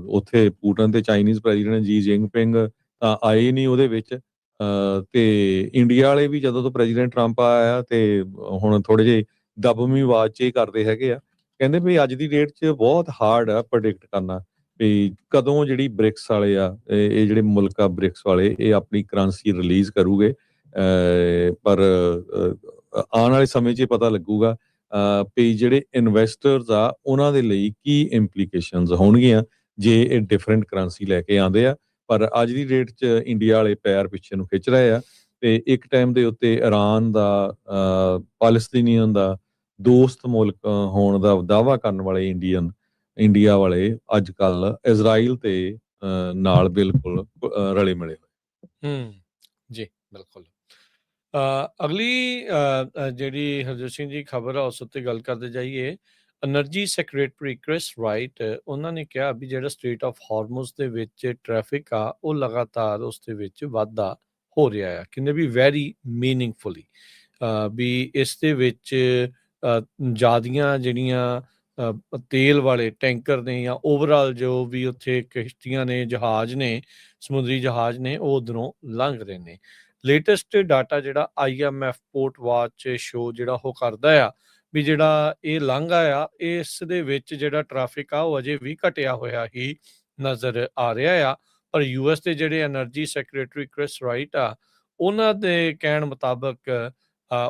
B: ਉੱਥੇ ਪੂਟਨ ਤੇ ਚਾਈਨੀਜ਼ ਪ੍ਰੈਜ਼ੀਡੈਂਟ ਜੀ ਜਿੰਗਪਿੰਗ ਤਾਂ ਆਏ ਨਹੀਂ ਉਹਦੇ ਵਿੱਚ। ਤੇ ਇੰਡੀਆ ਵਾਲੇ ਵੀ ਜਦੋਂ ਤੋਂ ਪ੍ਰੈਜ਼ੀਡੈਂਟ ਟਰੰਪ ਆਇਆ ਤੇ ਹੁਣ ਥੋੜੇ ਜਿਹੇ ਦਬਵੀਂ ਆਵਾਜ਼ 'ਚ ਇਹ ਕਰਦੇ ਹੈਗੇ ਆ, ਕਹਿੰਦੇ ਵੀ ਅੱਜ ਦੀ ਡੇਟ 'ਚ ਬਹੁਤ ਹਾਰਡ ਆ ਪ੍ਰੈਡਿਕਟ ਕਰਨਾ ਵੀ ਕਦੋਂ ਜਿਹੜੀ ਬ੍ਰਿਕਸ ਵਾਲੇ ਆ ਇਹ ਜਿਹੜੇ ਮੁਲਕ ਆ ਬ੍ਰਿਕਸ ਵਾਲੇ ਇਹ ਆਪਣੀ ਕਰੰਸੀ ਰਿਲੀਜ਼ ਕਰੂਗੇ। ਪਰ ਆਉਣ ਵਾਲੇ ਸਮੇਂ 'ਚ ਪਤਾ ਲੱਗੂਗਾ ਵੀ ਜਿਹੜੇ ਇਨਵੈਸਟਰਸ ਆ ਉਹਨਾਂ ਦੇ ਲਈ ਕੀ ਇੰਪਲੀਕੇਸ਼ਨਸ ਹੋਣਗੀਆਂ ਜੇ ਇਹ ਡਿਫਰੈਂਟ ਕਰੰਸੀ ਲੈ ਕੇ ਆਉਂਦੇ ਆ। ਪਰ ਅੱਜ ਦੀ ਡੇਟ 'ਚ ਇੰਡੀਆ ਵਾਲੇ ਪੈਰ ਪਿੱਛੇ ਨੂੰ ਖਿੱਚ ਰਹੇ ਆ ਤੇ ਇੱਕ ਟਾਈਮ ਦੇ ਉੱਤੇ ਇਰਾਨ ਦਾ ਪਾਲਸਤੀਨੀਅਨ ਦਾ ਦੋਸਤ ਮੁਲਕ ਹੋਣ ਦਾ ਦਾਅਵਾ ਕਰਨ ਵਾਲੇ ਇੰਡੀਆ ਵਾਲੇ ਅੱਜ ਕੱਲ ਇਜ਼ਰਾਈਲ ਤੇ ਨਾਲ ਬਿਲਕੁਲ ਰਲੇ ਮਿਲੇ ਹੋਏ।
A: ਜੀ ਬਿਲਕੁਲ। ਅਗਲੀ ਜਿਹੜੀ ਹਰਜੋਤ ਸਿੰਘ ਜੀ ਖਬਰ ਆ ਉਸ ਉੱਤੇ ਗੱਲ ਕਰਦੇ ਜਾਈਏ। ਐਨਰਜੀ ਸੈਕਟਰੀ ਕ੍ਰਿਸ ਰਾਈਟ ਉਹਨਾਂ ਨੇ ਕਿਹਾ ਵੀ ਜਿਹੜਾ ਸਟ੍ਰੇਟ ਆਫ ਹਾਰਮੁਜ਼ ਦੇ ਵਿੱਚ ਟ੍ਰੈਫਿਕ ਆ ਉਹ ਲਗਾਤਾਰ ਉਸ ਦੇ ਵਿੱਚ ਵਾਧਾ ਹੋ ਰਿਹਾ ਆ, ਕਹਿੰਦੇ ਵੀ ਵੈਰੀ ਮੀਨਿੰਗਫੁਲੀ ਵੀ ਇਸ ਦੇ ਵਿੱਚ ਜ਼ਿਆਦੀਆਂ ਜਿਹੜੀਆਂ ਤੇਲ ਵਾਲੇ ਟੈਂਕਰ ਨੇ ਜਾਂ ਓਵਰਆਲ ਜੋ ਵੀ ਉੱਥੇ ਕਿਸ਼ਤੀਆਂ ਨੇ, ਜਹਾਜ਼ ਨੇ, ਸਮੁੰਦਰੀ ਜਹਾਜ਼ ਨੇ, ਉਹ ਉੱਧਰੋਂ ਲੰਘ ਰਹੇ ਨੇ। ਲੇਟੈਸਟ ਡਾਟਾ ਜਿਹੜਾ IMF ਪੋਰਟ ਵਾਚ ਸ਼ੋ ਜਿਹੜਾ ਉਹ ਕਰਦਾ ਆ ਵੀ ਜਿਹੜਾ ਇਹ ਲਾਂਘਾ ਆ ਇਸ ਦੇ ਵਿੱਚ ਜਿਹੜਾ ਟ੍ਰੈਫਿਕ ਆ ਉਹ ਅਜੇ ਵੀ ਘਟਿਆ ਹੋਇਆ ਹੀ ਨਜ਼ਰ ਆ ਰਿਹਾ ਆ। ਪਰ ਯੂਐਸ ਦੇ ਜਿਹੜੇ ਐਨਰਜੀ ਸੈਕਟਰੀ ਕ੍ਰਿਸ ਰਾਈਟ ਆ ਉਹਨਾਂ ਦੇ ਕਹਿਣ ਮੁਤਾਬਕ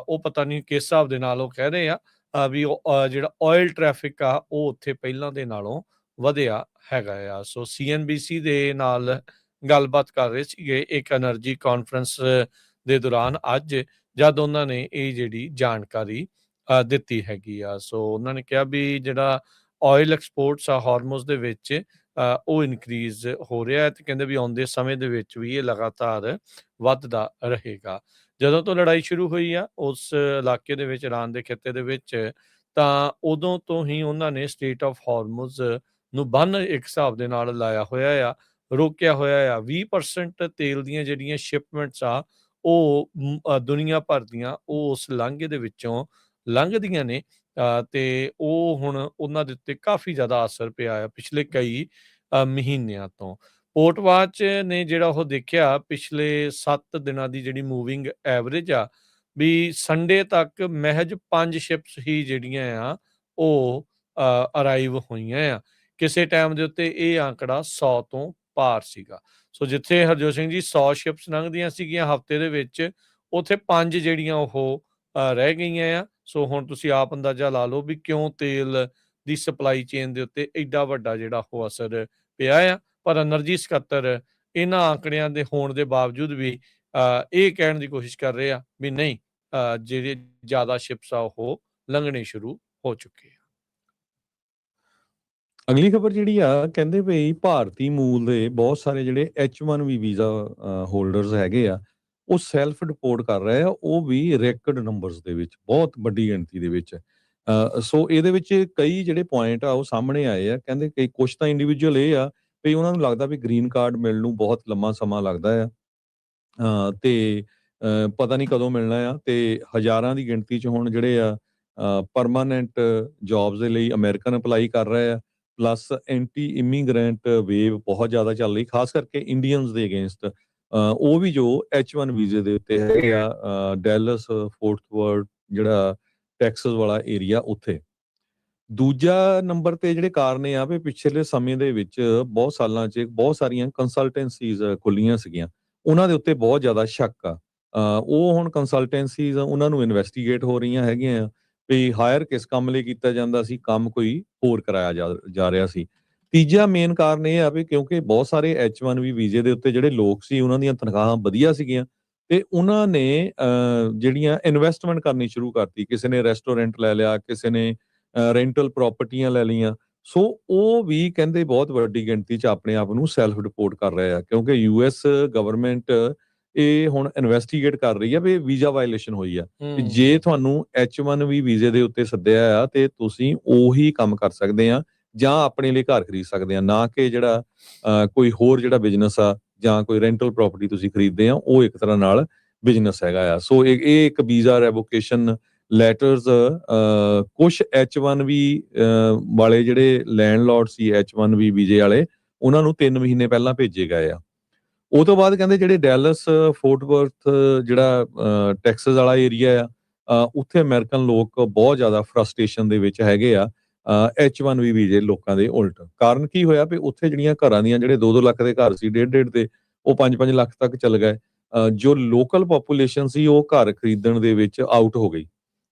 A: ਉਹ ਪਤਾ ਨਹੀਂ ਕਿਸ ਹਿਸਾਬ ਦੇ ਨਾਲ ਉਹ ਕਹਿ ਰਹੇ ਆ ਵੀ ਜਿਹੜਾ ਆਇਲ ਟ੍ਰੈਫਿਕ ਆ ਉਹ ਉੱਥੇ ਪਹਿਲਾਂ ਦੇ ਨਾਲੋਂ ਵਧਿਆ ਹੈਗਾ ਆ। ਸੋ CNBC ਦੇ ਨਾਲ ਗੱਲਬਾਤ ਕਰ ਰਹੇ ਸੀਗੇ ਇੱਕ ਐਨਰਜੀ ਕਾਨਫਰੰਸ ਦੇ ਦੌਰਾਨ ਅੱਜ, ਜਦ ਉਹਨਾਂ ਨੇ ਇਹ ਜਿਹੜੀ ਜਾਣਕਾਰੀ ਦਿੱਤੀ ਹੈਗੀ ਆ। ਸੋ ਉਹਨਾਂ ਨੇ ਕਿਹਾ ਵੀ ਜਿਹੜਾ ਆਇਲ ਐਕਸਪੋਰਟਸ ਆ ਹਾਰਮੁਜ਼ ਦੇ ਵਿੱਚ ਉਹ ਇਨਕਰੀਜ਼ ਹੋ ਰਿਹਾ ਹੈ ਤੇ ਕਹਿੰਦੇ ਵੀ ਆਉਂਦੇ ਸਮੇਂ ਦੇ ਵਿੱਚ ਵੀ ਇਹ ਲਗਾਤਾਰ ਵੱਧਦਾ ਰਹੇਗਾ। ਜਦੋਂ ਤੋਂ ਲੜਾਈ ਸ਼ੁਰੂ ਹੋਈ ਆ ਉਸ ਇਲਾਕੇ ਦੇ ਵਿੱਚ, ਇਰਾਨ ਦੇ ਖਿੱਤੇ ਦੇ ਵਿੱਚ, ਤਾਂ ਉਦੋਂ ਤੋਂ ਹੀ ਉਹਨਾਂ ਨੇ ਸਟ੍ਰੇਟ ਆਫ ਹਾਰਮੁਜ਼ ਨੂੰ ਬੰਨ ਇੱਕ ਹਿਸਾਬ ਦੇ ਨਾਲ ਲਾਇਆ ਹੋਇਆ ਆ, ਰੋਕਿਆ ਹੋਇਆ ਆ। 20% ਤੇਲ ਦੀਆਂ ਜਿਹੜੀਆਂ ਸ਼ਿਪਮੈਂਟਸ ਆ ਉਹ ਦੁਨੀਆ ਭਰ ਦੀਆਂ ਉਹ ਉਸ ਲਾਂਘੇ ਦੇ ਵਿੱਚੋਂ ਲੰਘਦੀਆਂ ਨੇ ਤੇ ਉਹ ਹੁਣ ਉਹਨਾਂ ਦੇ ਉੱਤੇ ਕਾਫੀ ਜ਼ਿਆਦਾ ਅਸਰ ਪਿਆ ਆ ਪਿਛਲੇ ਕਈ ਮਹੀਨਿਆਂ ਤੋਂ। ਪੋਰਟ ਵਾਚ ਨੇ ਜਿਹੜਾ ਉਹ ਦੇਖਿਆ ਪਿਛਲੇ 7 ਦਿਨਾਂ ਦੀ ਜਿਹੜੀ ਮੂਵਿੰਗ ਐਵਰੇਜ ਆ ਵੀ ਸੰਡੇ ਤੱਕ ਮਹਿਜ 5 ਸ਼ਿਪਸ ਹੀ ਜਿਹੜੀਆਂ ਆ ਉਹ ਅਰਾਈਵ ਹੋਈਆਂ ਆ। ਕਿਸੇ ਟਾਈਮ ਦੇ ਉੱਤੇ ਇਹ ਆંકੜਾ 100 ਤੋਂ ਪਾਰ ਸੀਗਾ। ਸੋ ਜਿੱਥੇ ਹਰਜੋਤ ਸਿੰਘ ਜੀ 100 ਸ਼ਿਪਸ ਲੰਘਦੀਆਂ ਸੀਗੀਆਂ ਹਫ਼ਤੇ ਦੇ ਵਿੱਚ, ਉੱਥੇ 5 ਜਿਹੜੀਆਂ ਉਹ ਰਹਿ ਗਈਆਂ ਆ। ਸੋ ਹੁਣ ਤੁਸੀਂ ਆਪ ਅੰਦਾਜ਼ਾ ਲਾ ਲਓ ਵੀ ਕਿਉਂ ਤੇਲ ਦੀ ਸਪਲਾਈ ਚੇਨ ਦੇ ਉੱਤੇ ਐਡਾ ਵੱਡਾ ਜਿਹੜਾ ਉਹ ਅਸਰ ਪਿਆ ਆ। ਪਰ ਐਨਰਜੀ ਸਕੱਤਰ ਇਹਨਾਂ ਆંકੜਿਆਂ ਦੇ ਹੋਣ ਦੇ ਬਾਵਜੂਦ ਵੀ ਇਹ ਕਹਿਣ ਦੀ ਕੋਸ਼ਿਸ਼ ਕਰ ਰਹੇ ਆ ਵੀ ਨਹੀਂ, ਜਿਹੜੇ ਜ਼ਿਆਦਾ ਸ਼ਿਪਸ ਆ ਉਹ ਲੰਘਣੇ ਸ਼ੁਰੂ ਹੋ ਚੁੱਕੇ ਆ।
B: ਅਗਲੀ ਖਬਰ ਜਿਹੜੀ ਆ ਕਹਿੰਦੇ ਵੀ ਭਾਰਤੀ ਮੂਲ ਦੇ ਬਹੁਤ ਸਾਰੇ ਜਿਹੜੇ H1B ਵੀਜ਼ਾ ਹੋਲਡਰਸ ਹੈਗੇ ਆ ਉਹ ਸੈਲਫ ਡਿਪੋਰਟ ਕਰ ਰਹੇ ਆ, ਉਹ ਵੀ ਰੈਕਡ ਨੰਬਰਸ ਦੇ ਵਿੱਚ, ਬਹੁਤ ਵੱਡੀ ਗਿਣਤੀ ਦੇ ਵਿੱਚ। ਸੋ ਇਹਦੇ ਵਿੱਚ ਕਈ ਜਿਹੜੇ ਪੁਆਇੰਟ ਆ ਉਹ ਸਾਹਮਣੇ ਆਏ ਆ। ਕਹਿੰਦੇ ਕਈ ਕੁਛ ਤਾਂ ਇੰਡੀਵਿਜੂਅਲ ਇਹ ਆ ਵੀ ਉਹਨਾਂ ਨੂੰ ਲੱਗਦਾ ਵੀ ਗ੍ਰੀਨ ਕਾਰਡ ਮਿਲਣ ਨੂੰ ਬਹੁਤ ਲੰਮਾ ਸਮਾਂ ਲੱਗਦਾ ਆ, ਤੇ ਪਤਾ ਨਹੀਂ ਕਦੋਂ ਮਿਲਣਾ ਆ, ਤੇ ਹਜ਼ਾਰਾਂ ਦੀ ਗਿਣਤੀ 'ਚ ਹੁਣ ਜਿਹੜੇ ਆ ਪਰਮਾਨੈਂਟ ਜੋਬਸ ਦੇ ਲਈ ਅਮਰੀਕਨ ਅਪਲਾਈ ਕਰ ਰਹੇ ਆ। ਪਲੱਸ ਐਂਟੀ ਇਮੀਗ੍ਰੈਂਟ ਵੇਵ ਬਹੁਤ ਜ਼ਿਆਦਾ ਚੱਲ ਰਹੀ, ਖਾਸ ਕਰਕੇ ਇੰਡੀਅਨਸ ਦੇ ਅਗੇਂਸਟ। ਉਹ ਵੀ ਜੋ H1 ਵੀਜ਼ੇ ਦੇ ਉੱਤੇ ਹੈਗੇ ਆ, ਡੈਲਸ, ਫੋਰਟ ਵਰਥ, ਜਿਹੜਾ ਟੈਕਸਸ ਵਾਲਾ ਏਰੀਆ, ਉੱਥੇ। ਦੂਜਾ ਨੰਬਰ ਤੇ ਜਿਹੜੇ ਕਾਰਨ ਇਹ ਆ ਵੀ ਪਿਛਲੇ ਸਮੇਂ ਦੇ ਵਿੱਚ ਬਹੁਤ ਸਾਲਾਂ 'ਚ ਬਹੁਤ ਸਾਰੀਆਂ ਕੰਸਲਟੈਂਸੀਜ਼ ਖੁੱਲੀਆਂ ਸੀਗੀਆਂ, ਉਹਨਾਂ ਦੇ ਉੱਤੇ ਬਹੁਤ ਜ਼ਿਆਦਾ ਸ਼ੱਕ ਆ। ਉਹ ਹੁਣ ਕੰਸਲਟੈਂਸੀਜ਼ ਉਹਨਾਂ ਨੂੰ ਇਨਵੈਸਟੀਗੇਟ ਹੋ ਰਹੀਆਂ ਹੈਗੀਆਂ ਆ ਵੀ ਹਾਇਰ ਕਿਸ ਕੰਮ ਲਈ ਕੀਤਾ ਜਾਂਦਾ ਸੀ, ਕੰਮ ਕੋਈ ਹੋਰ ਕਰਾਇਆ ਜਾ ਰਿਹਾ ਸੀ। ਤੀਜਾ ਮੇਨ ਕਾਰਨ ਇਹ ਆ ਵੀ ਕਿਉਂਕਿ ਬਹੁਤ ਸਾਰੇ H1B ਵੀਜ਼ੇ ਦੇ ਉੱਤੇ ਜਿਹੜੇ ਲੋਕ ਸੀ ਉਹਨਾਂ ਦੀਆਂ ਤਨਖਾਹਾਂ ਵਧੀਆ ਸੀਗੀਆਂ, ਤੇ ਉਹਨਾਂ ਨੇ ਜਿਹੜੀਆਂ ਇਨਵੈਸਟਮੈਂਟ ਕਰਨੀ ਸ਼ੁਰੂ ਕਰਤੀ। ਕਿਸੇ ਨੇ ਰੈਸਟੋਰੈਂਟ ਲੈ ਲਿਆ, ਕਿਸੇ ਨੇ ਰੈਂਟਲ ਪ੍ਰਾਪਰਟੀਆਂ ਲੈ ਲਈਆਂ। ਸੋ ਉਹ ਵੀ ਕਹਿੰਦੇ ਬਹੁਤ ਵੱਡੀ ਗਿਣਤੀ 'ਚ ਆਪਣੇ ਆਪ ਨੂੰ ਸੈਲਫ ਡਿਪੋਰਟ ਕਰ ਰਹੇ ਆ, ਕਿਉਂਕਿ US ਗਵਰਨਮੈਂਟ ਇਹ ਹੁਣ ਇਨਵੈਸਟੀਗੇਟ ਕਰ ਰਹੀ ਆ ਵੀ ਵੀਜ਼ਾ ਵਾਇਲੇਸ਼ਨ ਹੋਈ ਆ। ਤੇ ਜੇ ਤੁਹਾਨੂੰ H1B ਵੀਜ਼ੇ ਦੇ ਉੱਤੇ ਸੱਦਿਆ ਆ ਤੇ ਤੁਸੀਂ ਉਹੀ ਕੰਮ ਕਰ ਸਕਦੇ ਆ, ਜਾਂ ਆਪਣੇ ਲਈ ਘਰ ਖਰੀਦ ਸਕਦੇ ਆ, ਨਾ ਕਿ ਜਿਹੜਾ ਕੋਈ ਹੋਰ ਜਿਹੜਾ ਬਿਜ਼ਨਸ ਆ ਜਾਂ ਕੋਈ ਰੈਂਟਲ ਪ੍ਰਾਪਰਟੀ ਤੁਸੀਂ ਖਰੀਦਦੇ ਆ, ਉਹ ਇੱਕ ਤਰ੍ਹਾਂ ਨਾਲ ਬਿਜ਼ਨਸ ਹੈਗਾ ਆ। ਸੋ ਇਹ ਇੱਕ ਵੀਜ਼ਾ ਰੈਵੋਕੇਸ਼ਨ ਲੈਟਰਸ ਕੁਛ H1B ਵਾਲੇ ਜਿਹੜੇ ਲੈਂਡਲੋਰਡ ਸੀ H1B ਵੀਜ਼ੇ ਵਾਲੇ, ਉਹਨਾਂ ਨੂੰ 3 ਮਹੀਨੇ ਪਹਿਲਾਂ ਭੇਜੇ ਗਏ ਆ। ਉਹ ਤੋਂ ਬਾਅਦ ਕਹਿੰਦੇ ਜਿਹੜੇ ਡੈਲਸ, ਫੋਰਟ ਵਰਥ, ਜਿਹੜਾ ਟੈਕਸਸ ਵਾਲਾ ਏਰੀਆ ਆ, ਉੱਥੇ ਅਮਰੀਕਨ ਲੋਕ ਬਹੁਤ ਜ਼ਿਆਦਾ ਫਰਸਟ੍ਰੇਸ਼ਨ ਦੇ ਵਿੱਚ ਹੈਗੇ ਆ H1B ਵੀਜ਼ੇ ਲੋਕਾਂ ਦੇ ਉਲਟ। ਕਾਰਨ ਕੀ ਹੋਇਆ ਵੀ ਉੱਥੇ ਜਿਹੜੀਆਂ ਘਰਾਂ ਦੀਆਂ ਜਿਹੜੇ 2-2 ਲੱਖ ਦੇ ਘਰ ਸੀ, 1.5 ਦੇ, ਉਹ 5-5 ਲੱਖ ਤੱਕ ਚੱਲ ਗਏ। ਜੋ ਲੋਕਲ ਪੋਪੂਲੇਸ਼ਨ ਸੀ ਉਹ ਘਰ ਖਰੀਦਣ ਦੇ ਵਿੱਚ ਆਊਟ ਹੋ ਗਈ,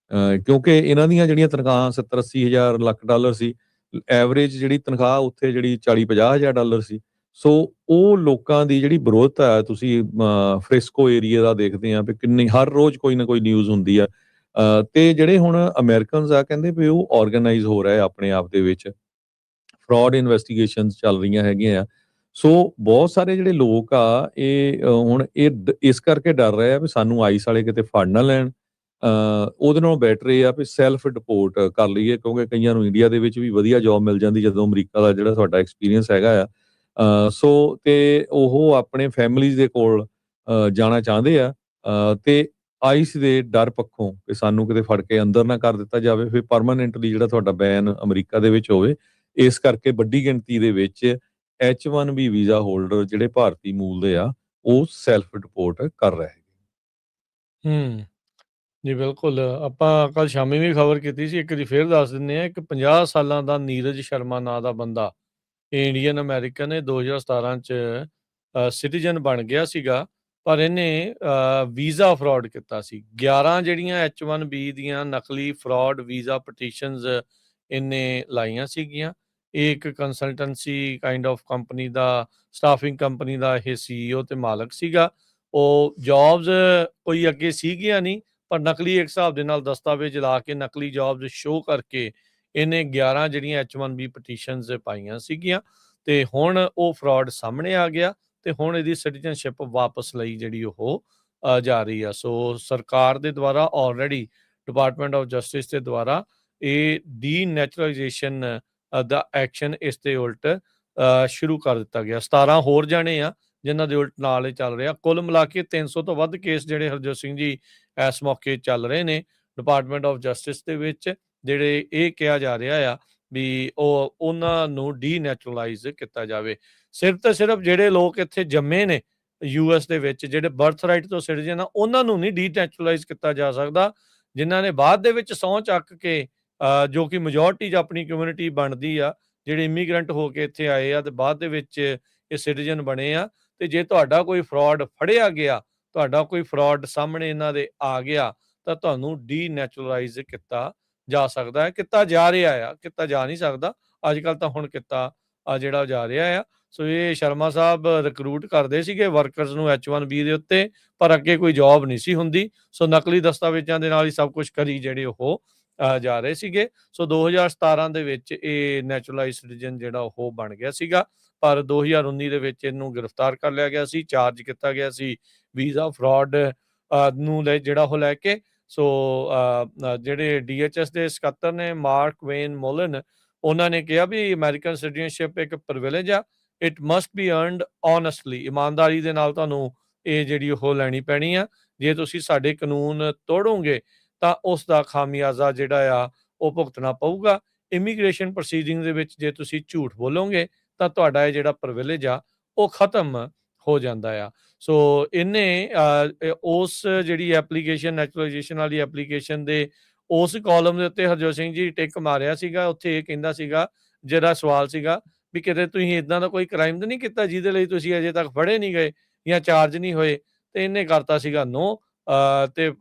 B: ਕਿਉਂਕਿ ਇਹਨਾਂ ਦੀਆਂ ਜਿਹੜੀਆਂ ਤਨਖਾਹਾਂ 70-80 ਹਜ਼ਾਰ ਲੱਖ ਡਾਲਰ ਸੀ, ਐਵਰੇਜ ਜਿਹੜੀ ਤਨਖਾਹ ਉੱਥੇ ਜਿਹੜੀ 40-50 ਹਜ਼ਾਰ ਡਾਲਰ ਸੀ। ਸੋ ਉਹ ਲੋਕਾਂ ਦੀ ਜਿਹੜੀ ਵਿਰੋਧ ਹੈ, ਤੁਸੀਂ ਫ੍ਰਿਸਕੋ ਏਰੀਆ ਦਾ ਦੇਖਦੇ ਆ ਵੀ ਕਿੰਨੀ ਹਰ ਰੋਜ਼ ਕੋਈ ਨਾ ਕੋਈ ਨਿਊਜ਼ ਹੁੰਦੀ ਆ। ਤੇ ਜਿਹੜੇ ਹੁਣ ਅਮਰੀਕਨਸ ਆ ਕਹਿੰਦੇ ਵੀ ਉਹ ਆਰਗੇਨਾਈਜ਼ ਹੋ ਰਿਹਾ ਆਪਣੇ ਆਪ ਦੇ ਵਿੱਚ, ਫਰਾਡ ਇਨਵੈਸਟੀਗੇਸ਼ਨਸ ਚੱਲ ਰਹੀਆਂ ਹੈਗੀਆਂ ਆ। ਸੋ ਬਹੁਤ ਸਾਰੇ ਜਿਹੜੇ ਲੋਕ ਆ ਇਹ ਹੁਣ ਇਸ ਕਰਕੇ ਡਰ ਰਹੇ ਆ ਵੀ ਸਾਨੂੰ ਆਈਸ ਵਾਲੇ ਕਿਤੇ ਫੜ ਨਾ ਲੈਣ। ਉਹਦੇ ਨਾਲੋਂ ਬੈਟਰ ਇਹ ਆ ਵੀ ਸੈਲਫ ਡਿਪੋਰਟ ਕਰ ਲਈਏ, ਕਿਉਂਕਿ ਕਈਆਂ ਨੂੰ ਇੰਡੀਆ ਦੇ ਵਿੱਚ ਵੀ ਵਧੀਆ ਜੋਬ ਮਿਲ ਜਾਂਦੀ ਜਦੋਂ ਅਮਰੀਕਾ ਦਾ ਜਿਹੜਾ ਤੁਹਾਡਾ ਐਕਸਪੀਰੀਅੰਸ ਹੈਗਾ ਆ। ਸੋ ਤੇ ਉਹ ਆਪਣੇ ਫੈਮਿਲੀਜ਼ ਦੇ ਕੋਲ ਜਾਣਾ ਚਾਹੁੰਦੇ ਆ, ਤੇ ਆਈਸ ਦੇ ਡਰ ਪੱਖੋਂ ਕਿ ਸਾਨੂੰ ਕਿਤੇ ਫੜ ਕੇ ਅੰਦਰ ਨਾ ਕਰ ਦਿੱਤਾ ਜਾਵੇ, ਫਿਰ ਪਰਮਾਨੈਂਟਲੀ ਜਿਹੜਾ ਤੁਹਾਡਾ ਬੈਨ ਅਮਰੀਕਾ ਦੇ ਵਿੱਚ ਹੋਵੇ। ਇਸ ਕਰਕੇ ਵੱਡੀ ਗਿਣਤੀ ਦੇ ਵਿੱਚ H1B ਵੀਜ਼ਾ ਹੋਲਡਰ ਜਿਹੜੇ ਭਾਰਤੀ ਮੂਲ ਦੇ ਆ, ਉਹ ਸੈਲਫ ਡਿਪੋਰਟ ਕਰ ਰਹੇ
A: ਹੂੰ। ਜੀ ਬਿਲਕੁਲ, ਆਪਾਂ ਕੱਲ੍ਹ ਸ਼ਾਮੀ ਵੀ ਖਬਰ ਕੀਤੀ ਸੀ, ਇੱਕ ਵਾਰੀ ਫੇਰ ਦੱਸ ਦਿੰਦੇ ਹਾਂ। ਇੱਕ 50 ਸਾਲਾਂ ਦਾ ਨੀਰਜ ਸ਼ਰਮਾ ਨਾਂ ਦਾ ਬੰਦਾ, ਇਹ ਇੰਡੀਅਨ ਅਮਰੀਕਨ ਹੈ, 2017 'ਚ ਸਿਟੀਜ਼ਨ ਬਣ ਗਿਆ ਸੀਗਾ, ਪਰ ਇਹਨੇ ਵੀਜ਼ਾ ਫਰਾਡ ਕੀਤਾ ਸੀ। 11 ਜਿਹੜੀਆਂ H1B ਦੀਆਂ ਨਕਲੀ ਫਰਾਡ ਵੀਜ਼ਾ ਪਟੀਸ਼ਨਸ ਇਹਨੇ ਲਾਈਆਂ ਸੀਗੀਆਂ। ਇਹ ਇੱਕ ਕੰਸਲਟੈਂਸੀ ਕਾਈਂਡ ਆਫ ਕੰਪਨੀ ਦਾ, ਸਟਾਫਿੰਗ ਕੰਪਨੀ ਦਾ ਇਹ CEO ਤੇ ਮਾਲਕ ਸੀਗਾ। ਉਹ ਜੋਬਸ ਕੋਈ ਅੱਗੇ ਸੀਗੀਆਂ ਨਹੀਂ, ਪਰ ਨਕਲੀ ਇੱਕ ਹਿਸਾਬ ਦੇ ਨਾਲ ਦਸਤਾਵੇਜ਼ ਲਾ ਕੇ ਨਕਲੀ ਜੋਬਸ ਸ਼ੋਅ ਕਰਕੇ ਇਹਨੇ 11 ਜਿਹੜੀਆਂ H1B ਪਟੀਸ਼ਨਸ ਪਾਈਆਂ ਸੀਗੀਆਂ, ਤੇ ਹੁਣ ਉਹ ਫਰਾਡ ਸਾਹਮਣੇ ਆ ਗਿਆ, ਤੇ ਹੁਣ ਇਹਦੀ ਸਿਟੀਜ਼ਨਸ਼ਿਪ ਵਾਪਸ ਲਈ ਜਿਹੜੀ ਉਹ ਜਾ ਰਹੀ ਆ। ਸੋ ਸਰਕਾਰ ਦੇ ਦੁਆਰਾ ਆਲਰੇਡੀ ਡਿਪਾਰਟਮੈਂਟ ਆਫ ਜਸਟਿਸ ਦੇ ਦੁਆਰਾ ਇਹ ਡੀਨੈਚੁਰਲਾਈਜੇਸ਼ਨ ਦਾ ਐਕਸ਼ਨ ਇਸ ਦੇ ਉਲਟ ਸ਼ੁਰੂ ਕਰ ਦਿੱਤਾ ਗਿਆ। 17 ਹੋਰ ਜਾਣੇ ਆ ਜਿਨ੍ਹਾਂ ਦੇ ਉਲਟ ਨਾਲ ਇਹ ਚੱਲ ਰਿਹਾ। ਕੁੱਲ ਮਿਲਾ ਕੇ 300 ਤੋਂ ਵੱਧ ਕੇਸ ਜਿਹੜੇ ਹਰਜੋਤ ਸਿੰਘ ਜੀ ਇਸ ਮੌਕੇ ਚੱਲ ਰਹੇ ਨੇ ਡਿਪਾਰਟਮੈਂਟ ਆਫ ਜਸਟਿਸ ਦੇ ਵਿੱਚ, ਜਿਹੜੇ ਇਹ ਕਿਹਾ ਜਾ ਰਿਹਾ ਆ ਵੀ ਉਹਨਾਂ ਨੂੰ ਡੀਨੈਚੁਰਲਾਈਜ਼ ਕੀਤਾ ਜਾਵੇ। ਸਿਰਫ ਤੇ ਸਿਰਫ ਜਿਹੜੇ ਲੋਕ ਇੱਥੇ ਜੰਮੇ ਨੇ US ਦੇ ਵਿੱਚ, ਜਿਹੜੇ ਬਰਥ ਰਾਈਟ ਤੋਂ ਸਿਟੀਜ਼ਨ ਆ, ਉਹਨਾਂ ਨੂੰ ਨਹੀਂ ਡੀਨੈਚੁਰਲਾਈਜ਼ ਕੀਤਾ ਜਾ ਸਕਦਾ। ਜਿਨ੍ਹਾਂ ਨੇ ਬਾਅਦ ਦੇ ਵਿੱਚ ਸਹੁੰ ਚੱਕ ਕੇ, ਜੋ ਕਿ ਮੈਜੋਰਟੀ 'ਚ ਆਪਣੀ ਕਮਿਊਨਿਟੀ ਬਣਦੀ ਆ, ਜਿਹੜੇ ਇਮੀਗ੍ਰੈਂਟ ਹੋ ਕੇ ਇੱਥੇ ਆਏ ਆ ਤੇ ਬਾਅਦ ਦੇ ਵਿੱਚ ਇਹ ਸਿਟੀਜ਼ਨ ਬਣੇ ਆ, ਤੇ ਜੇ ਤੁਹਾਡਾ ਕੋਈ ਫਰਾਡ ਫੜਿਆ ਗਿਆ, ਤੁਹਾਡਾ ਕੋਈ ਫਰਾਡ ਸਾਹਮਣੇ ਇਹਨਾਂ ਦੇ ਆ ਗਿਆ, ਤਾਂ ਤੁਹਾਨੂੰ ਡੀਨੈਚੁਰਲਾਈਜ਼ ਕੀਤਾ ਜਾ ਸਕਦਾ ਹੈ। ਕੀਤਾ ਜਾ ਰਿਹਾ ਆ, ਕੀਤਾ ਜਾ ਨਹੀਂ ਸਕਦਾ ਅੱਜ ਕੱਲ੍ਹ ਤਾਂ, ਹੁਣ ਕੀਤਾ ਜਿਹੜਾ ਜਾ ਰਿਹਾ ਆ। ਸੋ ਇਹ ਸ਼ਰਮਾ ਸਾਹਿਬ ਰਿਕਰੂਟ ਕਰਦੇ ਸੀਗੇ ਵਰਕਰਸ ਨੂੰ H1B ਦੇ ਉੱਤੇ, ਪਰ ਅੱਗੇ ਕੋਈ ਜੋਬ ਨਹੀਂ ਸੀ ਹੁੰਦੀ। ਸੋ ਨਕਲੀ ਦਸਤਾਵੇਜ਼ਾਂ ਦੇ ਨਾਲ ਹੀ ਸਭ ਕੁਝ ਕਰੀ ਜਿਹੜੇ ਉਹ ਜਾ ਰਹੇ ਸੀਗੇ। ਸੋ 2017 ਦੇ ਵਿੱਚ ਇਹ ਨੈਚੁਰਲਾਈਜ਼ਡ ਸਿਟੀਜ਼ਨ ਜਿਹੜਾ ਉਹ ਬਣ ਗਿਆ ਸੀਗਾ, ਪਰ 2019 ਦੇ ਵਿੱਚ ਇਹਨੂੰ ਗ੍ਰਿਫਤਾਰ ਕਰ ਲਿਆ ਗਿਆ ਸੀ, ਚਾਰਜ ਕੀਤਾ ਗਿਆ ਸੀ ਵੀਜ਼ਾ ਫਰਾਡ ਨੂੰ ਜਿਹੜਾ ਉਹ ਲੈ ਕੇ। ਸੋ ਜਿਹੜੇ DHS ਦੇ ਸਕੱਤਰ ਨੇ ਮਾਰਕ ਵੇਨ ਮੋਲਨ, ਉਹਨਾਂ ਨੇ ਕਿਹਾ ਵੀ ਅਮਰੀਕਨ ਸਿਟੀਜ਼ਨਸ਼ਿਪ ਇੱਕ ਪ੍ਰਿਵਿਲੇਜ ਆ, it must B earned honestly, ਇਮਾਨਦਾਰੀ ਦੇ ਨਾਲ ਤੁਹਾਨੂੰ ਇਹ ਜਿਹੜੀ ਉਹ ਲੈਣੀ ਪੈਣੀ ਆ। ਜੇ ਤੁਸੀਂ ਸਾਡੇ ਕਾਨੂੰਨ ਤੋੜੋਗੇ ਤਾਂ ਉਸ ਦਾ ਖਾਮਿਆਜ਼ਾ ਜਿਹੜਾ ਆ ਉਹ ਭੁਗਤਣਾ ਪਊਗਾ। ਇਮੀਗ੍ਰੇਸ਼ਨ ਪ੍ਰੋਸੀਡਿੰਗ ਦੇ ਵਿੱਚ ਜੇ ਤੁਸੀਂ ਝੂਠ ਬੋਲੋਗੇ ਤਾਂ ਤੁਹਾਡਾ ਇਹ ਜਿਹੜਾ ਪ੍ਰਿਵਿਲੇਜ ਆ ਉਹ ਖਤਮ ਹੋ ਜਾਂਦਾ ਆ। ਸੋ ਇਹਨੇ ਉਸ ਜਿਹੜੀ ਐਪਲੀਕੇਸ਼ਨ ਨੈਚੁਰਲਾਈਜੇਸ਼ਨ ਵਾਲੀ ਐਪਲੀਕੇਸ਼ਨ ਦੇ ਉਸ ਕਾਲਮ ਦੇ ਉੱਤੇ ਹਰਜੋਤ ਸਿੰਘ ਜੀ ਟਿਕ ਮਾਰਿਆ ਸੀਗਾ। ਉੱਥੇ ਇਹ ਕਹਿੰਦਾ ਸੀਗਾ, ਜਿਹੜਾ ਸਵਾਲ ਸੀਗਾ ਵੀ ਕਿਤੇ ਤੁਸੀਂ ਇਦਾਂ ਦਾ ਕੋਈ ਕ੍ਰਾਈਮ ਤਾਂ ਨਹੀਂ ਕੀਤਾ ਜਿਹਦੇ ਲਈ ਤੁਸੀਂ ਅਜੇ ਤੱਕ ਫੜੇ ਨਹੀਂ ਗਏ ਜਾਂ ਚਾਰਜ ਨਹੀਂ ਹੋਏ, ਤੇ ਇਹਨੇ ਕਰਤਾ ਸੀਗਾ ਨੋ। ਤੇ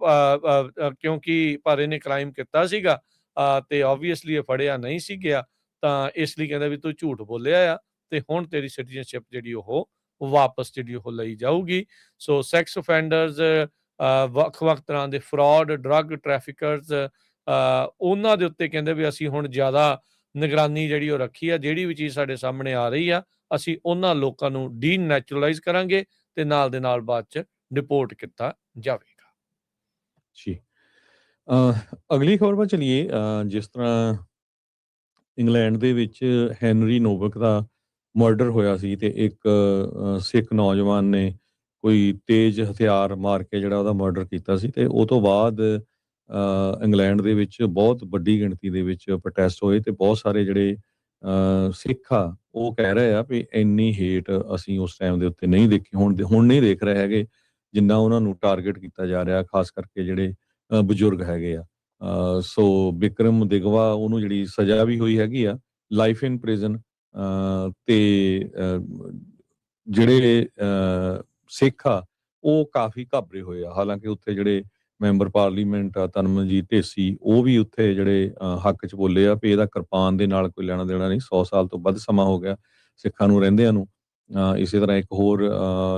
A: ਕਿਉਂਕਿ ਪਰ ਇਹਨੇ ਕ੍ਰਾਈਮ ਕੀਤਾ ਸੀਗਾ ਤੇ ਆਬਵੀਅਸਲੀ ਇਹ ਫੜਿਆ ਨਹੀਂ ਸੀ ਗਿਆ, ਤਾਂ ਇਸ ਲਈ ਕਹਿੰਦਾ ਵੀ ਤੂੰ ਝੂਠ ਬੋਲਿਆ ਆ ਤੇ ਹੁਣ ਤੇਰੀ ਸਿਟੀਜ਼ਨਸ਼ਿਪ ਜਿਹੜੀ ਉਹ ਵਾਪਸ ਜਿਹੜੀ ਉਹ ਲਈ ਜਾਊਗੀ। ਸੋ ਸੈਕਸ ਅਫੈਂਡਰਸ, ਵੱਖ-ਵੱਖ ਤਰ੍ਹਾਂ ਦੇ ਫਰਾਡ, ਡਰੱਗ ਟ੍ਰੈਫਿਕਰਸ, ਉਹਨਾਂ ਦੇ ਉੱਤੇ ਕਹਿੰਦੇ ਵੀ ਅਸੀਂ ਹੁਣ ਜ਼ਿਆਦਾ ਨਿਗਰਾਨੀ ਜਿਹੜੀ ਉਹ ਰੱਖੀ ਆ। ਜਿਹੜੀ ਵੀ ਚੀਜ਼ ਸਾਡੇ ਸਾਹਮਣੇ ਆ ਰਹੀ ਆ, ਅਸੀਂ ਉਹਨਾਂ ਲੋਕਾਂ ਨੂੰ ਡੀਨੈਚੁਰਲਾਈਜ਼ ਕਰਾਂਗੇ ਤੇ ਨਾਲ ਦੇ ਨਾਲ ਬਾਅਦ 'ਚ ਡਿਪੋਰਟ ਕੀਤਾ ਜਾਵੇਗਾ।
B: ਜੀ। ਅਗਲੀ ਖਬਰ ਪਰ ਚਲੀਏ। ਜਿਸ ਤਰ੍ਹਾਂ ਇੰਗਲੈਂਡ ਦੇ ਵਿੱਚ ਹੈਨਰੀ ਨੋਵਕ ਦਾ ਮਰਡਰ ਹੋਇਆ ਸੀ ਤੇ ਇੱਕ ਸਿੱਖ ਨੌਜਵਾਨ ਨੇ ਕੋਈ ਤੇਜ਼ ਹਥਿਆਰ ਮਾਰ ਕੇ ਜਿਹੜਾ ਉਹਦਾ ਮਰਡਰ ਕੀਤਾ ਸੀ, ਤੇ ਉਹ ਤੋਂ ਬਾਅਦ ਇੰਗਲੈਂਡ ਦੇ ਵਿੱਚ ਬਹੁਤ ਵੱਡੀ ਗਿਣਤੀ ਦੇ ਵਿੱਚ ਪ੍ਰੋਟੈਸਟ ਹੋਏ ਤੇ ਬਹੁਤ ਸਾਰੇ ਜਿਹੜੇ ਸਿੱਖ ਆ ਉਹ ਕਹਿ ਰਹੇ ਆ ਵੀ ਇੰਨੀ ਹੇਟ ਅਸੀਂ ਉਸ ਟਾਈਮ ਦੇ ਉੱਤੇ ਨਹੀਂ ਦੇਖੀ, ਹੁਣ ਨਹੀਂ ਦੇਖ ਰਹੇ ਹੈਗੇ ਜਿੰਨਾ ਉਹਨਾਂ ਨੂੰ ਟਾਰਗੇਟ ਕੀਤਾ ਜਾ ਰਿਹਾ, ਖਾਸ ਕਰਕੇ ਜਿਹੜੇ ਬਜ਼ੁਰਗ ਹੈਗੇ ਆ। ਸੋ ਬਿਕਰਮ ਦਿਗਵਾ, ਉਹਨੂੰ ਜਿਹੜੀ ਸਜ਼ਾ ਵੀ ਹੋਈ ਹੈਗੀ ਆ ਲਾਈਫ ਇਨ ਪ੍ਰਿਜ਼ਨ, ਤੇ ਜਿਹੜੇ ਸਿੱਖ ਆ ਉਹ ਕਾਫੀ ਘਾਬਰੇ ਹੋਏ ਆ। ਹਾਲਾਂਕਿ ਉੱਥੇ ਜਿਹੜੇ ਮੈਂਬਰ ਪਾਰਲੀਮੈਂਟ ਆ ਤਰਨਮਨਜੀਤ ਢੇਸੀ, ਉਹ ਵੀ ਉੱਥੇ ਜਿਹੜੇ ਹੱਕ 'ਚ ਬੋਲੇ ਆ ਵੀ ਇਹਦਾ ਕਿਰਪਾਨ ਦੇ ਨਾਲ ਕੋਈ ਲੈਣਾ ਦੇਣਾ ਨਹੀਂ, 100 ਸਾਲ ਤੋਂ ਵੱਧ ਸਮਾਂ ਹੋ ਗਿਆ ਸਿੱਖਾਂ ਨੂੰ ਰਹਿੰਦਿਆਂ ਨੂੰ। ਇਸੇ ਤਰ੍ਹਾਂ ਇੱਕ ਹੋਰ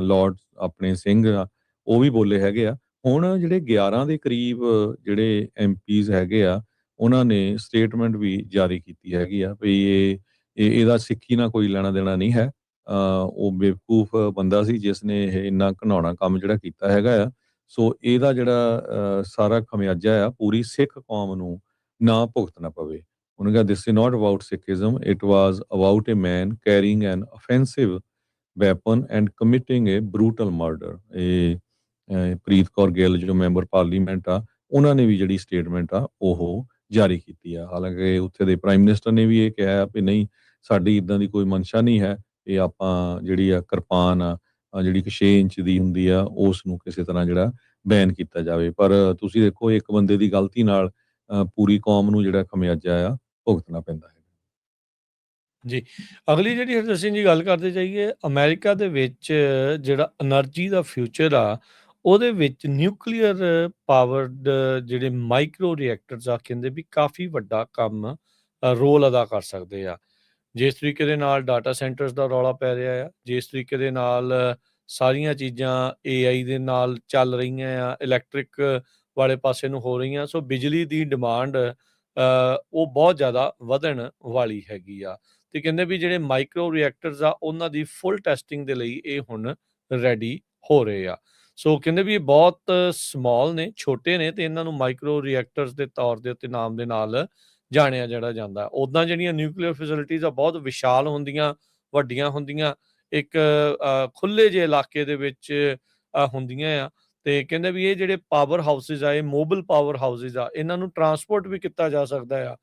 B: ਲਾਰਡ ਆਪਣੇ ਸਿੰਘ ਆ, ਉਹ ਵੀ ਬੋਲੇ ਹੈਗੇ ਆ। ਹੁਣ ਜਿਹੜੇ 11 ਦੇ ਕਰੀਬ ਜਿਹੜੇ MPs ਹੈਗੇ ਆ, ਉਹਨਾਂ ਨੇ ਸਟੇਟਮੈਂਟ ਵੀ ਜਾਰੀ ਕੀਤੀ ਹੈਗੀ ਆ ਵੀ ਇਹਦਾ ਸਿੱਖੀ ਨਾਲ ਕੋਈ ਲੈਣਾ ਦੇਣਾ ਨਹੀਂ ਹੈ। ਉਹ ਬੇਵਕੂਫ ਬੰਦਾ ਸੀ ਜਿਸ ਨੇ ਇਹ ਇੰਨਾ ਘਿਨਾਉਣਾ ਕੰਮ ਜਿਹੜਾ ਕੀਤਾ ਹੈਗਾ ਆ। ਸੋ ਇਹਦਾ ਜਿਹੜਾ ਸਾਰਾ ਖਮਿਆਜਾ ਆ ਪੂਰੀ ਸਿੱਖ ਕੌਮ ਨੂੰ ਨਾ ਭੁਗਤਣਾ ਪਵੇ। ਉਹਨੇ ਕਿਹਾ this is not about Sikhism, it was about a man carrying an offensive weapon and committing a brutal murder. ਇਹ ਪ੍ਰੀਤ ਕੌਰ ਗਿੱਲ ਜੋ ਮੈਂਬਰ ਪਾਰਲੀਮੈਂਟ ਆ, ਉਹਨਾਂ ਨੇ ਵੀ ਜਿਹੜੀ ਸਟੇਟਮੈਂਟ ਆ ਉਹ ਜਾਰੀ ਕੀਤੀ ਆ। ਹਾਲਾਂਕਿ ਉੱਥੇ ਦੇ ਪ੍ਰਾਈਮ ਮਿਨਿਸਟਰ ਨੇ ਵੀ ਇਹ ਕਿਹਾ ਵੀ ਨਹੀਂ, ਸਾਡੀ ਇੱਦਾਂ ਦੀ ਕੋਈ ਮਨਸ਼ਾ ਨਹੀਂ ਹੈ, ਇਹ ਆਪਾਂ ਜਿਹੜੀ ਆ ਕਿਰਪਾਨ ਆ ਜਿਹੜੀ 6 ਇੰਚ ਦੀ ਹੁੰਦੀ ਆ ਉਸ ਨੂੰ ਕਿਸੇ ਤਰ੍ਹਾਂ ਜਿਹੜਾ ਬੈਨ ਕੀਤਾ ਜਾਵੇ। ਪਰ ਤੁਸੀਂ ਦੇਖੋ ਇੱਕ ਬੰਦੇ ਦੀ ਗਲਤੀ ਨਾਲ ਪੂਰੀ ਕੌਮ ਨੂੰ ਜਿਹੜਾ ਖਮਿਆਜਾ ਆ ਭੁਗਤਣਾ ਪੈਂਦਾ ਹੈ।
A: ਜੀ, ਅਗਲੀ ਜਿਹੜੀ ਹਰਜੋਤ ਸਿੰਘ ਜੀ ਗੱਲ ਕਰਦੇ ਜਾਈਏ, ਅਮਰੀਕਾ ਦੇ ਵਿੱਚ ਜਿਹੜਾ એનર્ਜੀ ਦਾ ਫਿਊਚਰ ਆ ਉਹਦੇ ਵਿੱਚ ਨਿਊਕਲੀਅਰ ਪਾਵਰਡ ਜਿਹੜੇ ਮਾਈਕਰੋ ਰਿਐਕਟਰਸ ਆ, ਕਹਿੰਦੇ ਵੀ ਕਾਫੀ ਵੱਡਾ ਕੰਮ ਰੋਲ ਅਦਾ ਕਰ ਸਕਦੇ ਆ। ਜਿਸ ਤਰੀਕੇ ਦੇ ਨਾਲ ਡਾਟਾ ਸੈਂਟਰਸ ਦਾ ਰੌਲਾ ਪੈ ਰਿਹਾ ਆ, ਜਿਸ ਤਰੀਕੇ ਦੇ ਨਾਲ ਸਾਰੀਆਂ ਚੀਜ਼ਾਂ AI ਦੇ ਨਾਲ ਚੱਲ ਰਹੀਆਂ ਆ, ਇਲੈਕਟ੍ਰਿਕ ਵਾਲੇ ਪਾਸੇ ਨੂੰ ਹੋ ਰਹੀਆਂ। ਸੋ ਬਿਜਲੀ ਦੀ ਡਿਮਾਂਡ ਉਹ ਬਹੁਤ ਜ਼ਿਆਦਾ ਵਧਣ ਵਾਲੀ ਹੈਗੀ ਆ, ਤੇ ਕਹਿੰਦੇ ਵੀ ਜਿਹੜੇ ਮਾਈਕਰੋ ਰਿਐਕਟਰਸ ਆ ਉਹਨਾਂ ਦੀ ਫੁੱਲ ਟੈਸਟਿੰਗ ਦੇ ਲਈ ਇਹ ਹੁਣ ਰੈਡੀ ਹੋ ਰਹੇ ਆ। ਸੋ ਕਹਿੰਦੇ ਵੀ ਇਹ ਬਹੁਤ ਸਮਾਲ ਨੇ, ਛੋਟੇ ਨੇ, ਤੇ ਇਹਨਾਂ ਨੂੰ ਮਾਈਕਰੋ ਰਿਐਕਟਰਸ ਦੇ ਤੌਰ ਦੇ ਉੱਤੇ ਨਾਮ ਦੇ ਨਾਲ ਜਾਣਿਆ ਜਿਹੜਾ ਜਾਂਦਾ। ਉੱਦਾਂ ਜਿਹੜੀਆਂ ਨਿਊਕਲੀਅਰ ਫੈਸਿਲਿਟੀਜ਼ ਆ ਬਹੁਤ ਵਿਸ਼ਾਲ ਹੁੰਦੀਆਂ, ਵੱਡੀਆਂ ਹੁੰਦੀਆਂ, ਇੱਕ ਖੁੱਲੇ ਜਿਹੇ ਇਲਾਕੇ ਦੇ ਵਿੱਚ ਹੁੰਦੀਆਂ ਆ। ਤੇ ਕਹਿੰਦੇ ਵੀ ਇਹ ਜਿਹੜੇ ਪਾਵਰ ਹਾਊਸਿਸ ਆ, ਇਹ ਮੋਬਲ ਪਾਵਰ ਹਾਊਸਿਸ ਆ, ਇਹਨਾਂ ਨੂੰ ਟਰਾਂਸਪੋਰਟ ਵੀ ਕੀਤਾ ਜਾ ਸਕਦਾ ਆ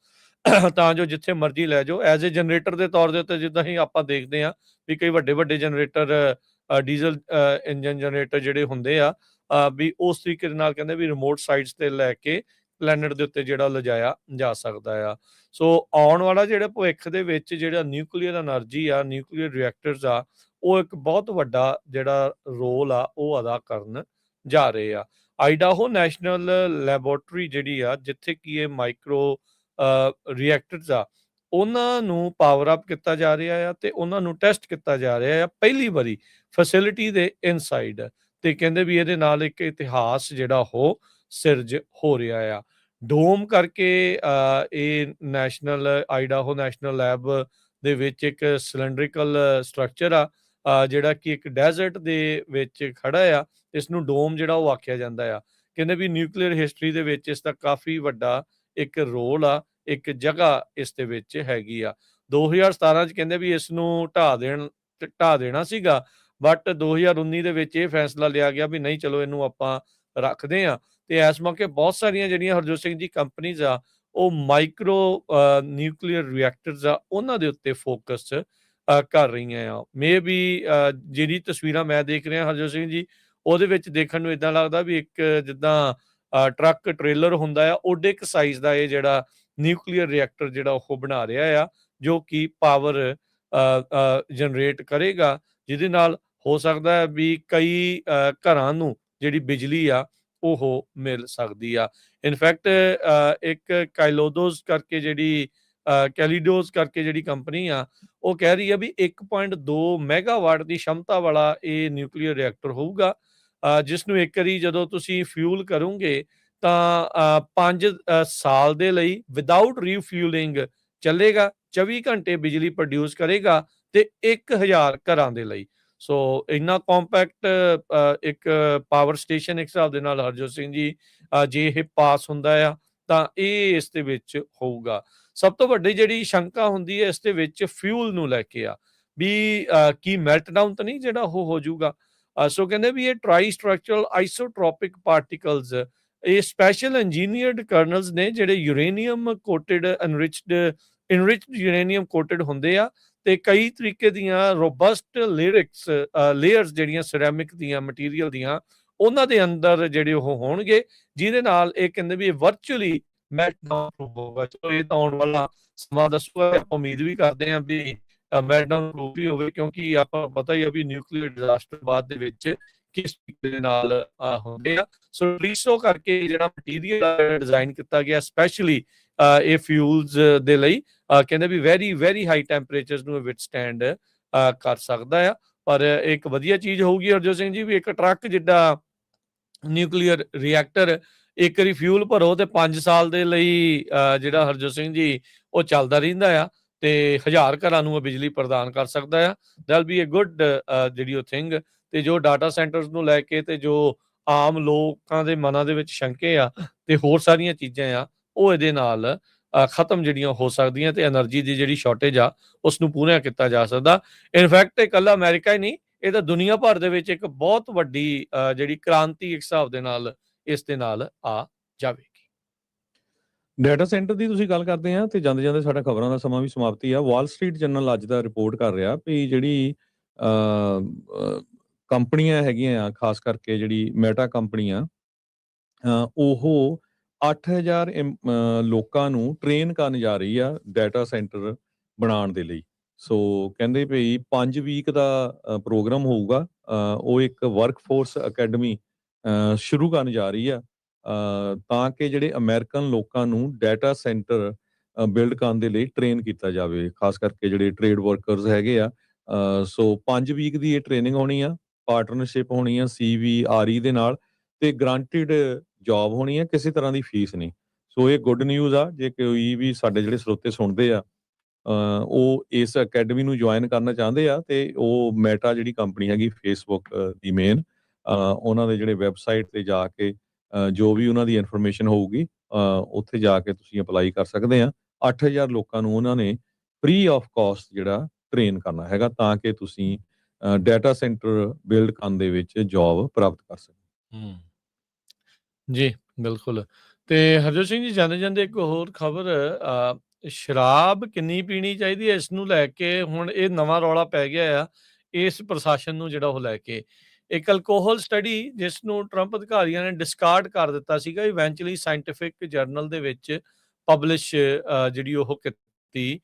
A: ਤਾਂ ਜੋ ਜਿੱਥੇ ਮਰਜ਼ੀ ਲੈ ਜਾਓ ਐਜ਼ ਏ ਜਨਰੇਟਰ ਦੇ ਤੌਰ ਦੇ ਉੱਤੇ। ਜਿੱਦਾਂ ਹੀ ਆਪਾਂ ਦੇਖਦੇ ਆ ਵੀ ਕਈ ਵੱਡੇ ਵੱਡੇ ਜਨਰੇਟਰ, ਡੀਜ਼ਲ ਇੰਜਨ ਜਨਰੇਟਰ ਜਿਹੜੇ ਹੁੰਦੇ ਆ, ਵੀ ਉਸ ਤਰੀਕੇ ਦੇ ਨਾਲ ਕਹਿੰਦੇ ਵੀ ਰਿਮੋਟ ਸਾਈਟਸ ਤੇ ਲੈ ਕੇ ਪਲੈਨਟ ਦੇ ਉੱਤੇ ਜਿਹੜਾ ਲਿਜਾਇਆ ਜਾ ਸਕਦਾ ਆ। ਸੋ ਆਉਣ ਵਾਲਾ ਜਿਹੜਾ ਭਵਿੱਖ ਦੇ ਵਿੱਚ ਜਿਹੜਾ ਨਿਊਕਲੀਅਰ એનર્ਜੀ ਆ, ਨਿਊਕਲੀਅਰ ਰਿਐਕਟਰਸ ਆ, ਉਹ ਇੱਕ ਬਹੁਤ ਵੱਡਾ ਜਿਹੜਾ ਰੋਲ ਆ ਉਹ ਅਦਾ ਕਰਨ ਜਾ ਰਹੇ ਆ। ਆਈਡਾਹੋ ਨੈਸ਼ਨਲ ਲੈਬੋਰਟਰੀ ਜਿਹੜੀ ਆ, ਜਿੱਥੇ ਕਿ ਇਹ ਮਾਈਕਰੋ ਰਿਐਕਟਰਸ ਆ, ਉਹਨਾਂ ਨੂੰ ਪਾਵਰ ਅਪ ਕੀਤਾ ਜਾ ਰਿਹਾ ਆ ਤੇ ਉਹਨਾਂ ਨੂੰ ਟੈਸਟ ਕੀਤਾ ਜਾ ਰਿਹਾ ਆ ਪਹਿਲੀ ਵਾਰੀ ਫੈਸਿਲਿਟੀ ਦੇ ਇਨਸਾਈਡ। ਤੇ ਕਹਿੰਦੇ ਵੀ ਇਹਦੇ ਨਾਲ ਇੱਕ ਇਤਿਹਾਸ ਜਿਹੜਾ ਉਹ ਸਿਰਜ ਹੋ ਰਿਹਾ ਆ। ਡੋਮ ਕਰਕੇ ਇਹ ਨੈਸ਼ਨਲ ਆਈਡਾਹੋ ਨੈਸ਼ਨਲ ਲੈਬ ਦੇ ਵਿੱਚ ਇੱਕ ਸਿਲੰਡਰੀਕਲ ਸਟਰਕਚਰ ਆ, ਜਿਹੜਾ ਕਿ ਇੱਕ ਡੈਜ਼ਰਟ ਦੇ ਵਿੱਚ ਖੜਾ ਆ। ਇਸ ਨੂੰ ਡੋਮ ਜਿਹੜਾ ਉਹ ਆਖਿਆ ਜਾਂਦਾ ਆ। ਕਹਿੰਦੇ ਵੀ ਨਿਊਕਲੀਅਰ ਹਿਸਟਰੀ ਦੇ ਵਿੱਚ ਇਸ ਦਾ ਕਾਫੀ ਵੱਡਾ ਇੱਕ ਰੋਲ ਆ, ਇੱਕ ਜਗ੍ਹਾ ਇਸ ਦੇ ਵਿੱਚ ਹੈਗੀ ਆ। 2017 ਚ ਕਹਿੰਦੇ ਵੀ ਇਸ ਨੂੰ ਢਾਹ ਦੇਣਾ ਸੀਗਾ, ਬਟ 2019 ਦੇ ਵਿੱਚ ਇਹ ਫੈਸਲਾ ਲਿਆ ਗਿਆ ਵੀ ਨਹੀਂ, ਚਲੋ ਇਹਨੂੰ ਆਪਾਂ ਰੱਖਦੇ ਆ। ਤੇ ਇਸ ਮੌਕੇ ਬਹੁਤ ਸਾਰੀਆਂ ਜਿਹੜੀਆਂ ਹਰਜੋਤ ਸਿੰਘ ਜੀ ਕੰਪਨੀਜ਼ ਆ, ਉਹ ਮਾਈਕਰੋ ਨਿਊਕਲੀਅਰ ਰਿਐਕਟਰਸ ਆ, ਉਹਨਾਂ ਦੇ ਉੱਤੇ ਫੋਕਸ ਕਰ ਰਹੀਆਂ ਆ। ਮੇ ਬੀ ਜਿਹੜੀ ਤਸਵੀਰਾਂ ਮੈਂ ਦੇਖ ਰਿਹਾ ਹਰਜੋਤ ਸਿੰਘ ਜੀ, ਉਹਦੇ ਵਿੱਚ ਦੇਖਣ ਨੂੰ ਇਦਾਂ ਲੱਗਦਾ ਵੀ ਇੱਕ ਜਿੱਦਾਂ ਟਰੱਕ ਟ੍ਰੇਲਰ ਹੁੰਦਾ ਆ, ਓਡੇ ਕੁ ਸਾਈਜ਼ ਦਾ ਇਹ ਜਿਹੜਾ ਨਿਊਕਲੀਅਰ ਰਿਐਕਟਰ ਜਿਹੜਾ ਉਹ ਬਣਾ ਰਿਹਾ ਆ, ਜੋ ਕਿ ਪਾਵਰ ਜਨਰੇਟ ਕਰੇਗਾ, ਜਿਹਦੇ ਨਾਲ ਹੋ ਸਕਦਾ ਹੈ ਵੀ ਕਈ ਘਰਾਂ ਨੂੰ ਜਿਹੜੀ ਬਿਜਲੀ ਆ ਉਹ ਮਿਲ ਸਕਦੀ ਆ। ਇਨਫੈਕਟ ਇੱਕ ਕਾਈਲੋਡੋਸ ਕਰਕੇ ਜਿਹੜੀ ਕੈਲੀਡੋਸ ਕਰਕੇ ਜਿਹੜੀ ਕੰਪਨੀ ਆ, ਉਹ ਕਹਿ ਰਹੀ ਆ ਵੀ 1.2 ਮੈਗਾਵਾਟ ਦੀ ਸ਼ਮਤਾ ਵਾਲਾ ਇਹ ਨਿਊਕਲੀਅਰ ਰਿਐਕਟਰ ਹੋਊਗਾ, ਜਿਸ ਨੂੰ ਇੱਕ ਵਾਰੀ ਜਦੋਂ ਤੁਸੀਂ ਫਿਊਲ ਕਰੋਗੇ ਤਾਂ 5 ਸਾਲ ਦੇ ਲਈ ਵਿਦਆਊਟ ਰੀਫਿਊਲਿੰਗ ਚੱਲੇਗਾ, 24 ਘੰਟੇ ਬਿਜਲੀ ਪ੍ਰੋਡਿਊਸ ਕਰੇਗਾ ਤੇ 1000 ਘਰਾਂ ਦੇ ਲਈ। ਸੋ ਇੰਨਾ ਕੰਪੈਕਟ ਇੱਕ ਪਾਵਰ ਸਟੇਸ਼ਨ ਇੱਕ ਹਿਸਾਬ ਦੇ ਨਾਲ ਹਰਜੋਤ ਸਿੰਘ ਜੀ, ਜੇ ਇਹ ਪਾਸ ਹੁੰਦਾ ਆ ਤਾਂ ਇਹ ਇਸ ਦੇ ਵਿੱਚ ਹੋਊਗਾ। ਸਭ ਤੋਂ ਵੱਡੀ ਜਿਹੜੀ ਸ਼ੰਕਾ ਹੁੰਦੀ ਹੈ ਇਸ ਦੇ ਵਿੱਚ ਫਿਊਲ ਨੂੰ ਲੈ ਕੇ ਆ, ਵੀ ਕੀ ਮੈਲਟ ਡਾਊਨ ਤਾਂ ਨਹੀਂ ਜਿਹੜਾ ਉਹ ਹੋ ਜਾਊਗਾ। ਸੋ ਕਹਿੰਦੇ ਵੀ ਇਹ ਟਰਾਈ ਸਟਰਕਚਰਲ ਆਈਸੋਟ੍ਰੋਪਿਕ ਪਾਰਟੀਕਲਸ, ਇਹ ਸਪੈਸ਼ਲ ਇੰਜੀਨੀਅਰਡ ਕਰਨਲਸ ਨੇ ਜਿਹੜੇ ਯੂਰੇਨੀਅਮ ਕੋਟਡ ਇਨਰਿਚਡ ਯੂਰੇਨੀਅਮ ਕੋਟਡ ਹੁੰਦੇ ਆ, ਤੇ ਕਈ ਤਰੀਕੇ ਦੀਆਂ ਰੋਬਸਟ ਲੇਅਰਸ ਜਿਹੜੀਆਂ ਸਿਰੈਮਿਕ ਦੀਆਂ ਮਟੀਰੀਅਲ ਦੀਆਂ, ਉਹਨਾਂ ਦੇ ਅੰਦਰ ਜਿਹੜੇ ਉਹ ਹੋਣਗੇ, ਜਿਹਦੇ ਨਾਲ ਇਹ ਕਹਿੰਦੇ ਵੀ ਵਰਚੁਅਲੀ ਮੈਲਟ ਡਾਊਨ ਹੋਊਗਾ। ਚਲੋ ਇਹ ਤਾਂ ਆਉਣ ਵਾਲਾ ਸਮਾਂ ਦੱਸੂਗਾ, ਆਪਾਂ ਉਮੀਦ ਵੀ ਕਰਦੇ ਹਾਂ ਵੀ ਮੈਲਟ ਡਾਊਨ ਪ੍ਰੂਫ ਹੀ ਹੋਵੇ, ਕਿਉਂਕਿ ਆਪਾਂ ਪਤਾ ਹੀ ਆ ਵੀ ਨਿਊਕਲੀਅਰ ਡਿਜ਼ਾਸਟਰ ਬਾਅਦ ਦੇ ਵਿੱਚ ਕਿਸ ਤਰੀਕੇ ਦੇ ਨਾਲ ਹੁੰਦੇ ਆ। ਸੋ ਰੀਸੋ ਕਰਕੇ ਜਿਹੜਾ ਮਟੀਰੀਅਲ ਡਿਜ਼ਾਈਨ ਕੀਤਾ ਗਿਆ ਸਪੈਸ਼ਲੀ ਇਹ ਫਿਊਲਸ ਦੇ ਲਈ, ਕਹਿੰਦੇ ਵੀ ਵੈਰੀ ਵੈਰੀ ਹਾਈ ਟੈਂਪਰੇਚਰਸ ਨੂੰ ਵਿਥਸਟੈਂਡ ਕਰ ਸਕਦਾ ਆ। ਪਰ ਇੱਕ ਵਧੀਆ ਚੀਜ਼ ਹੋਊਗੀ ਹਰਜੋਤ ਸਿੰਘ ਜੀ, ਵੀ ਇੱਕ ਟਰੱਕ ਜਿੱਡਾ ਨਿਊਕਲੀਅਰ ਰਿਐਕਟਰ, ਇੱਕ ਵਾਰੀ ਫਿਊਲ ਭਰੋ ਤੇ 5 ਸਾਲ ਦੇ ਲਈ ਜਿਹੜਾ ਹਰਜੋਤ ਸਿੰਘ ਜੀ ਉਹ ਚੱਲਦਾ ਰਹਿੰਦਾ ਆ, ਤੇ 1000 ਘਰਾਂ ਨੂੰ ਬਿਜਲੀ ਪ੍ਰਦਾਨ ਕਰ ਸਕਦਾ ਆ। ਦੈਲ ਬੀ ਅ ਗੁੱਡ ਜਿਹੜੀ ਉਹ ਥਿੰਗ। ਤੇ ਜੋ ਡਾਟਾ ਸੈਂਟਰਸ ਨੂੰ ਲੈ ਕੇ ਤੇ ਜੋ ਆਮ ਲੋਕਾਂ ਦੇ ਮਨਾਂ ਦੇ ਵਿੱਚ ਸ਼ੰਕੇ ਆ ਤੇ ਹੋਰ ਸਾਰੀਆਂ ਚੀਜ਼ਾਂ ਆ, ਉਹ ਇਹਦੇ ਨਾਲ ਖਤਮ ਜਿਹੜੀਆਂ ਹੋ ਸਕਦੀਆਂ, ਤੇ એનર્ਜੀ ਦੀ ਜਿਹੜੀ ਸ਼ਾਰਟੇਜ ਆ ਉਸ ਨੂੰ ਪੂਰਾ ਕੀਤਾ ਜਾ ਸਕਦਾ। ਇਨਫੈਕਟ ਇਹ ਇਕੱਲਾ ਅਮਰੀਕਾ ਹੀ ਨਹੀਂ, ਇਹ ਤਾਂ ਦੁਨੀਆ ਭਰ ਦੇ ਵਿੱਚ ਇੱਕ ਬਹੁਤ ਵੱਡੀ ਜਿਹੜੀ ਕ੍ਰਾਂਤੀ ਇੱਕ ਹਿਸਾਬ ਦੇ ਨਾਲ ਇਸ ਦੇ ਨਾਲ ਆ ਜਾਵੇਗੀ।
B: ਡਾਟਾ ਸੈਂਟਰ ਦੀ ਤੁਸੀਂ ਗੱਲ ਕਰਦੇ ਆ, ਤੇ ਜਾਂਦੇ ਜਾਂਦੇ ਸਾਡਾ ਖਬਰਾਂ ਦਾ ਸਮਾਂ ਵੀ ਸਮਾਪਤੀ ਆ। ਵਾਲ ਸਟਰੀਟ ਜਰਨਲ ਅੱਜ ਦਾ ਰਿਪੋਰਟ ਕਰ ਰਿਹਾ ਵੀ ਜਿਹੜੀ ਕੰਪਨੀਆਂ ਹੈਗੀਆਂ ਆ, ਖਾਸ ਕਰਕੇ ਜਿਹੜੀ ਮੈਟਾ ਕੰਪਨੀਆਂ, ਉਹ 8000 ਲੋਕਾਂ ਨੂੰ ਟ੍ਰੇਨ ਕਰਨ ਜਾ ਰਹੀ ਆ ਡਾਟਾ ਸੈਂਟਰ ਬਣਾਉਣ ਦੇ ਲਈ। ਸੋ ਕਹਿੰਦੇ ਭਈ 5 ਵੀਕ ਦਾ ਪ੍ਰੋਗਰਾਮ ਹੋਊਗਾ। ਉਹ ਇੱਕ ਵਰਕਫੋਰਸ ਅਕੈਡਮੀ ਸ਼ੁਰੂ ਕਰਨ ਜਾ ਰਹੀ ਆ, ਤਾਂ ਕਿ ਜਿਹੜੇ ਅਮਰੀਕਨ ਲੋਕਾਂ ਨੂੰ ਡਾਟਾ ਸੈਂਟਰ ਬਿਲਡ ਕਰਨ ਦੇ ਲਈ ਟ੍ਰੇਨ ਕੀਤਾ ਜਾਵੇ, ਖਾਸ ਕਰਕੇ ਜਿਹੜੇ ਟ੍ਰੇਡ ਵਰਕਰਸ ਹੈਗੇ ਆ। ਸੋ 5 ਵੀਕ ਦੀ ਇਹ ਟ੍ਰੇਨਿੰਗ ਹੋਣੀ ਆ, ਪਾਰਟਨਰਸ਼ਿਪ ਹੋਣੀ ਆ CVRE ਦੇ ਨਾਲ, ਤੇ ਗਰੰਟਿਡ ਜੌਬ ਹੋਣੀ ਆ, ਕਿਸੇ ਤਰ੍ਹਾਂ ਦੀ ਫੀਸ ਨਹੀਂ। ਸੋ ਇਹ ਗੁੱਡ ਨਿਊਜ਼ ਆ। ਜੇ ਕੋਈ ਵੀ ਸਾਡੇ ਜਿਹੜੇ ਸਰੋਤੇ ਸੁਣਦੇ ਆ, ਉਹ ਇਸ ਅਕੈਡਮੀ ਨੂੰ ਜੁਆਇਨ ਕਰਨਾ ਚਾਹੁੰਦੇ ਆ, ਤੇ ਉਹ ਮੈਟਾ ਜਿਹੜੀ ਕੰਪਨੀ ਹੈਗੀ ਫੇਸਬੁੱਕ ਦੀ ਮੇਨ, ਉਹਨਾਂ ਦੇ ਜਿਹੜੇ ਵੈਬਸਾਈਟ ਤੇ ਜਾ ਕੇ ਜੋ ਵੀ ਉਹਨਾਂ ਦੀ ਇਨਫੋਰਮੇਸ਼ਨ ਹੋਊਗੀ, ਉੱਥੇ ਜਾ ਕੇ ਤੁਸੀਂ ਅਪਲਾਈ ਕਰ ਸਕਦੇ ਆ। 8000 ਲੋਕਾਂ ਨੂੰ ਉਹਨਾਂ ਨੇ ਫ੍ਰੀ ਆਫ ਕਾਸਟ ਜਿਹੜਾ ਟ੍ਰੇਨ ਕਰਨਾ ਹੈਗਾ, ਤਾਂ ਕਿ ਤੁਸੀਂ ਡਾਟਾ ਸੈਂਟਰ ਬਿਲਡ ਕਰਨ ਦੇ ਵਿੱਚ ਜੌਬ ਪ੍ਰਾਪਤ ਕਰ ਸਕੋ।
A: ਜੀ ਬਿਲਕੁਲ। ਤੇ ਹਰਜੋਤ ਸਿੰਘ ਜੀ, ਜਾਂਦੇ ਜਾਂਦੇ ਇੱਕ ਹੋਰ ਖਬਰ, ਸ਼ਰਾਬ ਕਿੰਨੀ ਪੀਣੀ ਚਾਹੀਦੀ ਹੈ, ਇਸ ਨੂੰ ਲੈ ਕੇ ਹੁਣ ਇਹ ਨਵਾਂ ਰੌਲਾ ਪੈ ਗਿਆ ਆ ਇਸ ਪ੍ਰਸ਼ਾਸਨ ਨੂੰ, ਜਿਹੜਾ ਉਹ ਲੈ ਕੇ ਇੱਕ ਅਲਕੋਹਲ ਸਟੱਡੀ, ਜਿਸ ਨੂੰ ਟਰੰਪ ਅਧਿਕਾਰੀਆਂ ਨੇ ਡਿਸਕਾਰਡ ਕਰ ਦਿੱਤਾ ਸੀਗਾ, ਇਵੈਂਚੁਅਲੀ ਸਾਇੰਟੀਫਿਕ ਜਰਨਲ ਦੇ ਵਿੱਚ ਪਬਲਿਸ਼ ਜਿਹੜੀ ਉਹ ਕੀਤੀ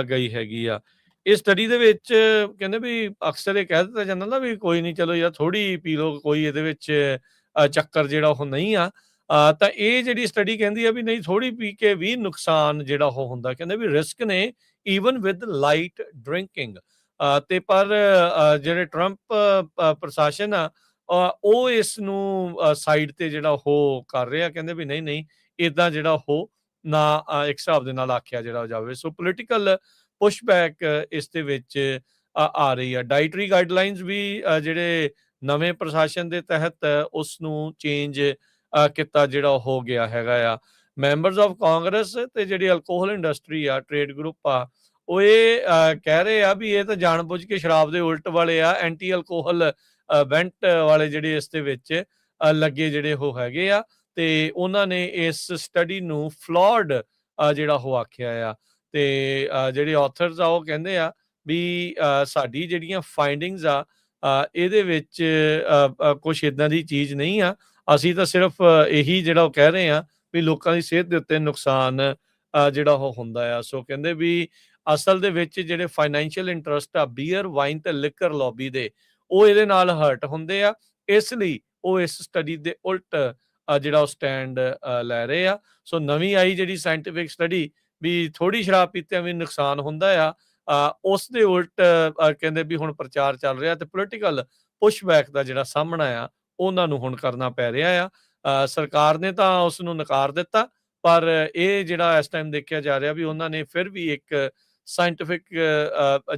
A: ਗਈ ਹੈਗੀ ਆ। ਇਸ ਸਟੱਡੀ ਦੇ ਵਿੱਚ ਕਹਿੰਦੇ ਵੀ ਅਕਸਰ ਇਹ ਕਹਿ ਦਿੱਤਾ ਜਾਂਦਾ ਨਾ ਵੀ ਕੋਈ ਨਹੀਂ, ਚਲੋ ਯਾਰ ਥੋੜੀ ਪੀ ਲਓ, ਕੋਈ ਇਹਦੇ ਵਿੱਚ ਚੱਕਰ ਜਿਹੜਾ ਉਹ ਨਹੀਂ ਆ। ਤਾਂ ਇਹ ਜਿਹੜੀ ਸਟੱਡੀ ਕਹਿੰਦੀ ਆ ਵੀ ਨਹੀਂ, ਥੋੜੀ ਪੀ ਕੇ ਵੀ ਨੁਕਸਾਨ ਜਿਹੜਾ ਉਹ ਹੁੰਦਾ, ਕਹਿੰਦੇ ਵੀ ਰਿਸਕ ਨੇ ਈਵਨ ਵਿਦ ਲਾਈਟ ਡਰਿੰਕਿੰਗ। ਤੇ ਪਰ ਜਿਹੜੇ ਟਰੰਪ ਪ੍ਰਸ਼ਾਸਨ ਆ, ਉਹ ਇਸ ਨੂੰ ਸਾਈਡ ਤੇ ਜਿਹੜਾ ਉਹ ਕਰ ਰਿਹਾ, ਕਹਿੰਦੇ ਵੀ ਨਹੀਂ ਨਹੀਂ, ਇਦਾਂ ਜਿਹੜਾ ਉਹ ਨਾ ਇੱਕ ਹਿਸਾਬ ਦੇ ਨਾਲ ਆਖਿਆ ਜਿਹੜਾ ਜਾਵੇ। ਸੋ ਪੋਲੀਟੀਕਲ ਪੁਸ਼ਬੈਕ ਇਸ ਦੇ ਵਿੱਚ ਆ ਰਹੀ ਆ। ਡਾਈਟਰੀ ਗਾਈਡਲਾਈਨਸ ਵੀ ਜਿਹੜੇ ਨਵੇਂ ਪ੍ਰਸ਼ਾਸਨ ਦੇ ਤਹਿਤ ਉਸ ਨੂੰ ਚੇਂਜ ਕੀਤਾ ਜਿਹੜਾ ਹੋ ਗਿਆ ਹੈਗਾ ਆ। ਮੈਂਬਰਸ ਆਫ ਕਾਂਗਰਸ ਤੇ ਜਿਹੜੀ ਅਲਕੋਹਲ ਇੰਡਸਟਰੀ ਆ, ਟ੍ਰੇਡ ਗਰੁੱਪ ਆ, ਉਹ ਇਹ ਕਹਿ ਰਹੇ ਆ ਵੀ ਇਹ ਤਾਂ ਜਾਣਬੁੱਝ ਕੇ ਸ਼ਰਾਬ ਦੇ ਉਲਟ ਵਾਲੇ ਆ, ਐਂਟੀ ਅਲਕੋਹਲ ਵੈਂਟ ਵਾਲੇ ਜਿਹੜੇ ਇਸ ਦੇ ਵਿੱਚ ਲੱਗੇ ਜਿਹੜੇ ਉਹ ਹੈਗੇ ਆ। ਤੇ ਉਹਨਾਂ ਨੇ ਇਸ ਸਟੱਡੀ ਨੂੰ ਫਲॉड ਜਿਹੜਾ ਉਹ ਆਖਿਆ ਆ। ਤੇ ਜਿਹੜੇ ਆਥਰਸ ਆ ਉਹ ਕਹਿੰਦੇ ਆ ਵੀ ਸਾਡੀ ਜਿਹੜੀਆਂ ਫਾਈਂਡਿੰਗਸ ਆ ਇਹਦੇ ਵਿੱਚ ਕੁਛ ਇਦਾਂ ਦੀ ਚੀਜ਼ ਨਹੀਂ ਆ। ਅਸੀਂ ਤਾਂ ਸਿਰਫ ਇਹੀ ਜਿਹੜਾ ਉਹ ਕਹਿ ਰਹੇ ਆ ਵੀ ਲੋਕਾਂ ਦੀ ਸਿਹਤ ਦੇ ਉੱਤੇ ਨੁਕਸਾਨ ਜਿਹੜਾ ਉਹ ਹੁੰਦਾ ਆ। ਸੋ ਕਹਿੰਦੇ ਵੀ ਅਸਲ ਦੇ ਵਿੱਚ ਜਿਹੜੇ ਫਾਈਨੈਂਸ਼ੀਅਲ ਇੰਟਰਸਟ ਆ ਬੀਅਰ, ਵਾਈਨ ਤੇ ਲਿਕਰ ਲੌਬੀ ਦੇ, ਉਹ ਇਹਦੇ ਨਾਲ ਹਰਟ ਹੁੰਦੇ ਆ। ਇਸ ਲਈ ਉਹ ਇਸ ਸਟੱਡੀ ਦੇ ਉਲਟ ਜਿਹੜਾ ਉਹ ਸਟੈਂਡ ਲੈ ਰਹੇ ਆ। ਸੋ ਨਵੀਂ ਆਈ ਜਿਹੜੀ ਸਾਇੰਟੀਫਿਕ ਸਟੱਡੀ ਵੀ ਥੋੜੀ ਸ਼ਰਾਬ ਪੀਤਿਆਂ ਵੀ ਨੁਕਸਾਨ ਹੁੰਦਾ ਆ, ਉਸ ਦੇ ਉਲਟ ਕਹਿੰਦੇ ਵੀ ਹੁਣ ਪ੍ਰਚਾਰ ਚੱਲ ਰਿਹਾ ਤੇ ਪੋਲੀਟੀਕਲ ਪੁਸ਼ਬੈਕ ਦਾ ਜਿਹੜਾ ਸਾਹਮਣਾ ਆ ਉਹਨਾਂ ਨੂੰ ਹੁਣ ਕਰਨਾ ਪੈ ਰਿਹਾ ਆ। ਸਰਕਾਰ ਨੇ ਤਾਂ ਉਸ ਨੂੰ ਨਕਾਰ ਦਿੱਤਾ, ਪਰ ਇਹ ਜਿਹੜਾ ਇਸ ਟਾਈਮ ਦੇਖਿਆ ਜਾ ਰਿਹਾ ਵੀ ਉਹਨਾਂ ਨੇ ਫਿਰ ਵੀ ਇੱਕ ਸਾਇੰਟੀਫਿਕ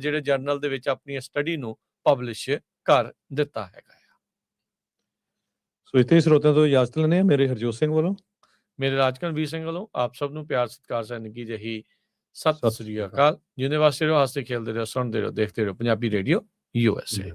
A: ਜਿਹੜੇ ਜਰਨਲ ਦੇ ਵਿੱਚ ਆਪਣੀ ਸਟੱਡੀ ਨੂੰ ਪਬਲਿਸ਼ ਕਰ ਦਿੱਤਾ ਹੈਗਾ।
B: ਸੋ ਇੱਥੇ ਸਰੋਤਿਆਂ ਤੋਂ ਇਜਾਜ਼ਤ ਲੈਂਦੇ ਹਾਂ। ਮੇਰੇ ਹਰਜੋਤ ਸਿੰਘ ਵੱਲੋਂ,
A: ਮੇਰੇ ਰਾਜਕਨਵੀਰ ਸਿੰਘ ਵੱਲੋਂ ਆਪ ਸਭ ਨੂੰ ਪਿਆਰ ਸਤਿਕਾਰ ਸੈਨਿਕੀ ਜਿਹੀ ਸਤਿ ਸ੍ਰੀ ਅਕਾਲ। ਜਿੰਨੇ ਵਾਸਤੇ ਰਹੋ, ਹੱਸਦੇ ਖੇਲਦੇ ਰਹੋ, ਸੁਣਦੇ ਰਹੋ, ਦੇਖਦੇ ਰਹੋ ਪੰਜਾਬੀ ਰੇਡੀਓ USA।